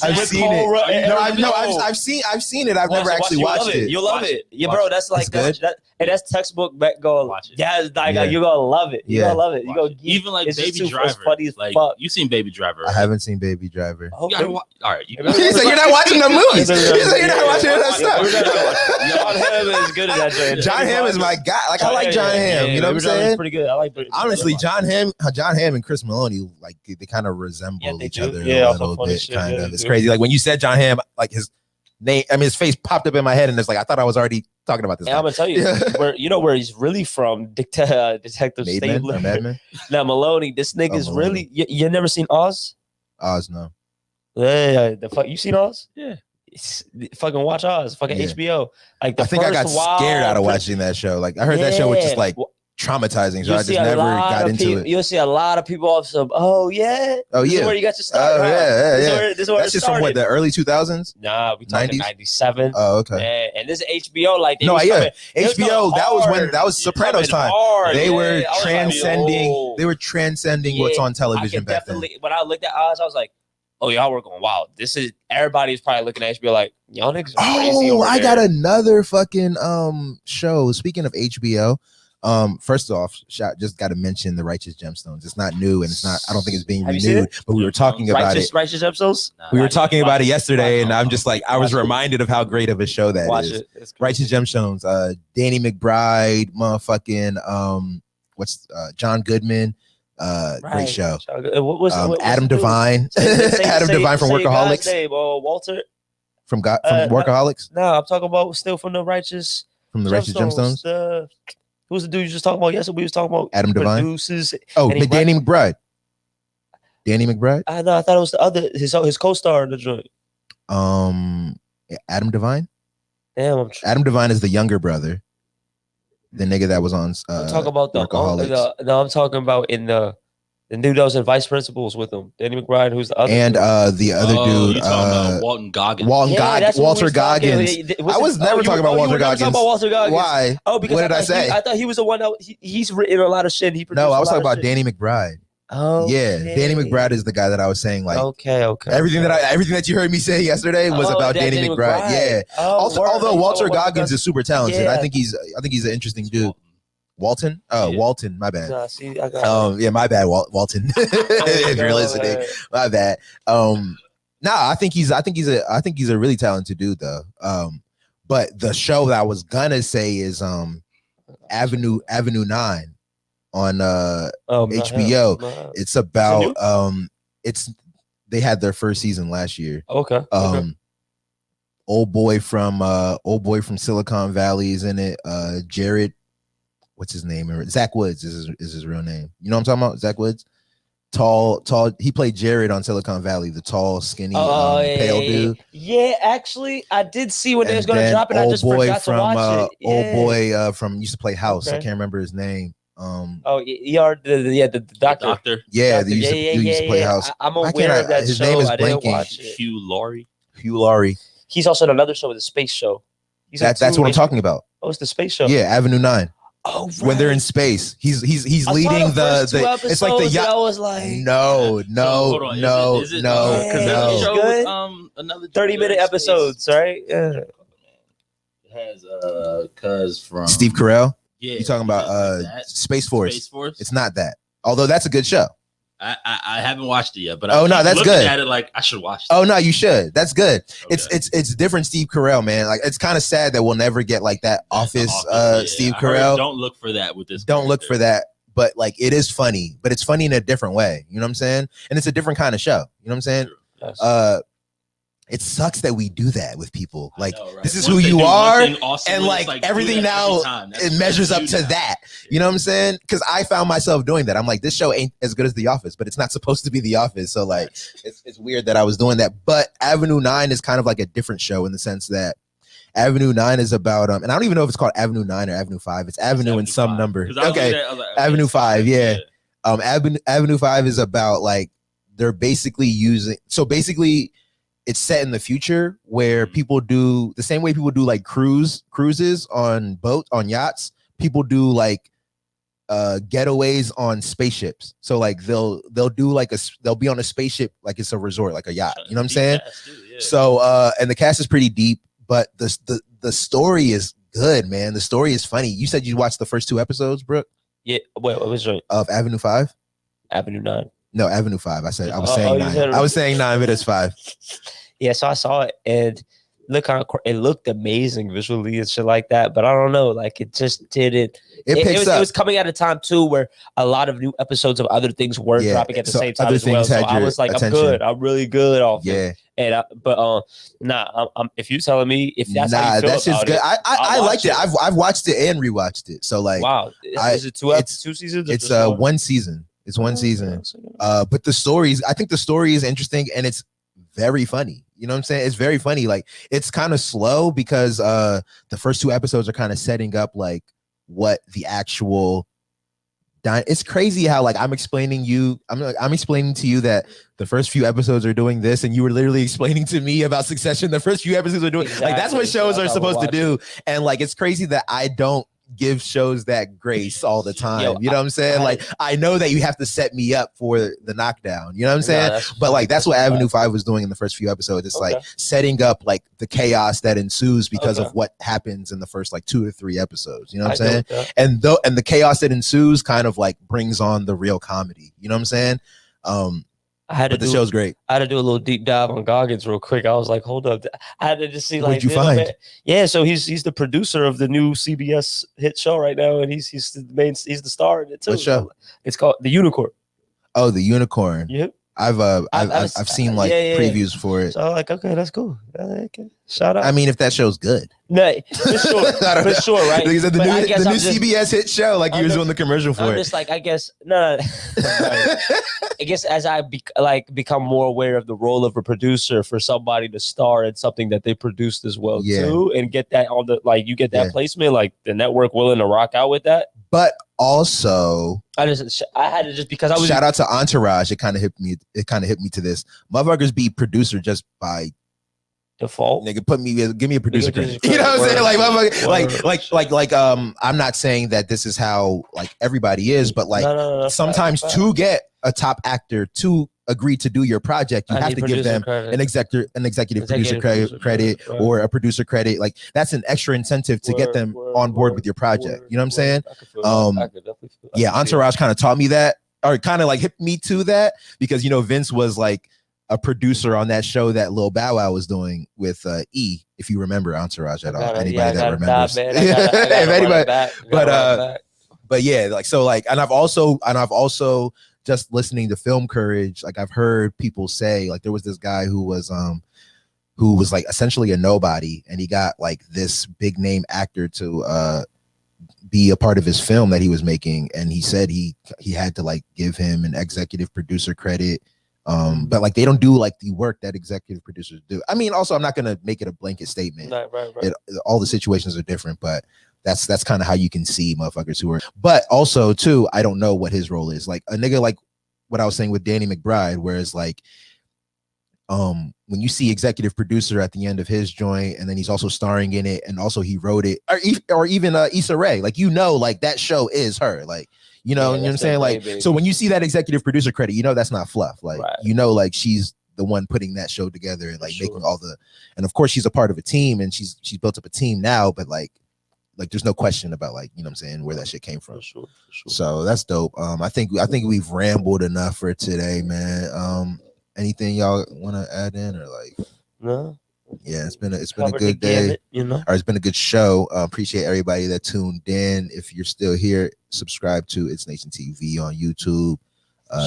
I've seen it. I've seen it. I've never actually watched it.
You'll love it. Yeah, bro. That's like
good.
That's textbook back going.
Yeah,
you're gonna love it. You're gonna love it. You go
even like Baby Driver.
Funny as
like
fuck.
You seen Baby Driver?
I haven't seen Baby Driver.
You gotta watch. All right.
He said you're not watching the movies. He said you're not watching that stuff.
John Hamm is good at that joint.
John Hamm is my guy. Like I like John Hamm. You know what I'm saying?
Pretty good. I like.
Honestly, John Hamm and Chris Maloney, like they kind of resemble each other a little bit. Kind of. It's crazy. Like when you said John Hamm, like his name, his face popped up in my head, and it's like I thought I was already talking about this.
And I'm gonna tell you, where he's really from, Detective Stabler. Now Maloney, this nigga is really. You never seen Oz?
Oz, no.
Yeah, the fuck, you seen Oz?
Yeah.
Fucking watch Oz, fucking HBO. Like I
think I got scared out of watching that show. Like I heard that show was just like traumatizing, so I just never got into it.
You'll see a lot of people off some. This is where you got your start.
This is where that's just from what, the early 2000s.
Nah, we talking 97.
Oh, okay.
And this is HBO. Like
HBO. That was Sopranos time. They were transcending. They were transcending what's on television back then.
When I looked at Oz, I was like, oh, y'all were going wild. This is everybody's probably looking at HBO like, y'all niggas are crazy. Oh,
I got another fucking show. Speaking of HBO. First off, just got to mention The Righteous Gemstones. It's not new, and it's not. I don't think it's being renewed. But we were talking about it.
Righteous Gemstones.
We were talking about it yesterday, and I'm just like, I was reminded of how great of a show that is. Righteous Gemstones. Danny McBride, motherfucking John Goodman, Great show.
What was
Adam Devine? Adam Devine from Workaholics.
Name, Walter
from Workaholics.
No, I'm talking about still from the Righteous.
From the Righteous Gemstones.
Who's the dude you just talking about? Yesterday we was talking about
Adam Devine.
Produces.
Danny McBride. Danny McBride.
I know. I thought it was the other his co-star in the joint.
Adam Devine.
Damn,
Adam Devine is the younger brother. The nigga that was on.
I'm talking about
I'm
talking about in the dude that was in Vice Principals with him, Danny McBride, who's the other.
And the other dude,
you talking about Walton Goggins.
Walter Goggins. I was never talking about Walter Goggins.
About Walter Goggins.
Why?
Oh, because
what did I say?
I thought he was the one that he's written a lot of shit. He
no, I was talking about Danny McBride.
Oh,
yeah, Danny McBride is the guy that I was saying. Like,
okay.
Everything that you heard me say yesterday was about Danny McBride. Yeah. Although Walter Goggins is super talented, I think he's an interesting dude. Walton? Oh, yeah. Walton. My bad. Yeah, my bad, Walton. If you're listening, my bad. I think he's a really talented dude though. But the show that I was gonna say is Avenue 9 on HBO. It's about they had their first season last year.
Okay.
Old boy from Silicon Valley is in it. Jared, what's his name? Zach Woods is his real name. You know what I'm talking about? Zach Woods. Tall. He played Jared on Silicon Valley, the tall, skinny, pale dude.
Yeah, actually, I did see when they was gonna drop it. I just forgot to watch it.
Old boy from used to play House. I can't remember his name.
The doctor.
Yeah, they used to play House.
I'm aware of that
his
show.
Name is
I didn't watch it.
Hugh
Laurie.
He's also in another show with a space show.
That's what I'm talking about.
Oh, it's the space show.
Yeah, Avenue 9.
Oh, right.
When they're in space, he's leading the it's like the yacht.
I was like,
no.
Because another
30-minute episodes, right? Yeah.
It has cuz from
Steve Carell.
Yeah,
you talking about Space Force?
Space Force.
It's not that. Although that's a good show.
I haven't watched it yet, but
that's good.
At it like I should watch it.
Oh no, you should. That's good.
Okay.
It's different Steve Carell, man. Like it's kind of sad that we'll never get like that Office Steve Carell.
Don't look for that with this.
Don't look for that. But like it is funny, but it's funny in a different way. You know what I'm saying? And it's a different kind of show. You know what I'm saying?
Yes.
It sucks that we do that with people. Like
know, right?
This is
Once
who you are,
awesome,
and like everything now it measures up to that. You know what I'm saying? Because I found myself doing that. I'm like, this show ain't as good as The Office, but it's not supposed to be The Office. So like, it's weird that I was doing that. But Avenue 9 is kind of like a different show in the sense that Avenue 9 is about and I don't even know if it's called Avenue 9 or Avenue 5. It's Avenue in some
5.
number.
Okay,
Avenue 5. Yeah. Avenue 5 is about like they're basically using. So basically, it's set in the future where people do the same way people do like cruises on yachts. People do like getaways on spaceships. So like they'll do like they'll be on a spaceship like it's a resort, like a yacht. You know what I'm saying?
Yeah.
So and the cast is pretty deep, but the story is good, man. The story is funny. You said you watched the first 2 episodes, Brooke?
Yeah. Wait, what was it?
Of Avenue 5?
Avenue 9.
No, Avenue 5. I was saying 9. I was saying 9, but it's 5.
Yeah, so I saw it and it looked amazing visually and shit like that. But I don't know, like it just didn't. It was coming at a time too where a lot of new episodes of other things were dropping at the same time as well. So I was like, I'm good. I'm really good off it. And if you're telling me if that's how you feel
that's just good. I liked it. I've watched it and rewatched it. So like,
wow, is it 2 seasons?
It's 1 season. It's 1 season. But I think the story is interesting and it's very funny. You know what I'm saying? It's very funny. Like it's kind of slow because the first 2 episodes are kind of setting up like what the actual. It's crazy how like I'm explaining to you that the first few episodes are doing this, and you were literally explaining to me about Succession. The first few episodes are doing like that's what shows are supposed to do, and like it's crazy that I don't give shows that grace all the time. You know what I'm saying? Like I know that you have to set me up for the knockdown. You know what I'm saying? But like that's what Avenue 5 was doing in the first few episodes. It's like setting up like the chaos that ensues because of what happens in the first like 2 or 3 episodes. You know what I'm saying? And the chaos that ensues kind of like brings on the real comedy. You know what I'm saying? But the show's great.
I had to do a little deep dive on Goggins real quick. I was like, hold up. I had to just see like.
What'd you find?
Yeah, so he's the producer of the new CBS hit show right now, and he's the star in it too.
What show?
It's called The Unicorn.
Oh, the unicorn.
Yep.
I've seen like previews for it.
So like, okay, that's cool. Okay. Shout out.
I mean, if that show's good.
No, for sure. For sure, right?
Because the new CBS hit show, like you was doing the commercial for
I'm
it.
just like, I guess, no. Right. I guess as I become more aware of the role of a producer for somebody to star in something that they produced as well too, and get that on the you get that placement, like the network willing to rock out with that.
But also,
I had to just because I was
shout out to Entourage. It kind of hit me. It kind of hit me to this. Motherfuckers be producer just by
default.
Nigga, give me a producer credit. You know what I'm saying? Like, I'm not saying that this is how like everybody is, but like sometimes to get a top actor to agree to do your project, you have to give them an executive producer credit or a producer credit. Like that's an extra incentive to get them on board with your project. You know what I'm saying? Yeah, Entourage kind of taught me that, or kind of like hit me to that, because Vince was like a producer on that show that Lil Bow Wow was doing with E. If you remember Entourage at all, anybody that remembers, if anybody, but yeah, like so, like, and I've also just listening to Film Courage, like I've heard people say, like there was this guy who was like essentially a nobody, and he got like this big name actor to be a part of his film that he was making, and he said he had to like give him an executive producer credit. But like they don't do like the work that executive producers do. I mean, also I'm not gonna make it a blanket statement. Right. All the situations are different, but that's kind of how you can see motherfuckers who are. But also too, I don't know what his role is. Like a nigga like what I was saying with Danny McBride, whereas like when you see executive producer at the end of his joint, and then he's also starring in it, and also he wrote it, or even Issa Rae, like like that show is her, like. You know what I'm saying? Like, baby. So when you see that executive producer credit, that's not fluff. Like, like she's the one putting that show together and like making all the, and of course she's a part of a team, and she's built up a team now, but like there's no question about like, what I'm saying, where that shit came from. For sure. So that's dope. I think we've rambled enough for today, man. Anything y'all want to add in, or like? No. Yeah, it's been a good day, or it's been a good show. Appreciate everybody that tuned in. If you're still here, subscribe to ItsNation TV on YouTube,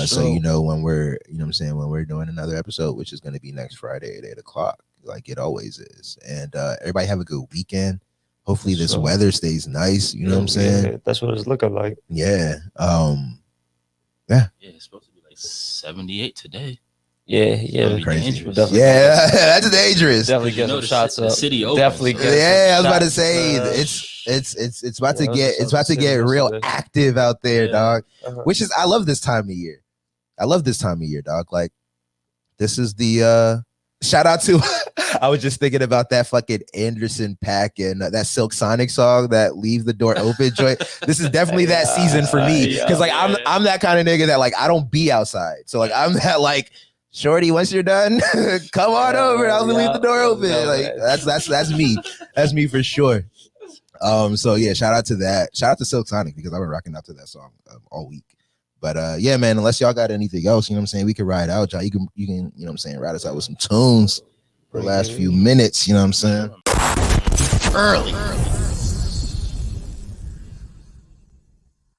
so when we're when we're doing another episode, which is going to be next Friday at 8:00, like it always is. And everybody have a good weekend. Hopefully this weather stays nice. You know what I'm saying?
Yeah, that's what it's looking like.
Yeah.
Yeah, it's supposed to be like 78 today.
Yeah,
crazy. Yeah, that's dangerous.
Definitely get some shots up.
The city opens.
Definitely get.
Yeah, I was about to say it's about to get real active out there, dog. Which is, I love this time of year. Dog. Like this is the shout out to. I was just thinking about that fucking Anderson .Paak and that Silk Sonic song, that Leave the Door Open joint. This is definitely that season for me, because like I'm that kind of nigga that like I don't be outside, so like I'm that like. Shorty, once you're done, come on over. I'll leave the door open. Like that's me. That's me for sure. So yeah, shout out to that. Shout out to Silk Sonic, because I've been rocking out to that song all week. But yeah, man, unless y'all got anything else, we can ride out, y'all. You can, ride us out with some tunes for the last few minutes, Early.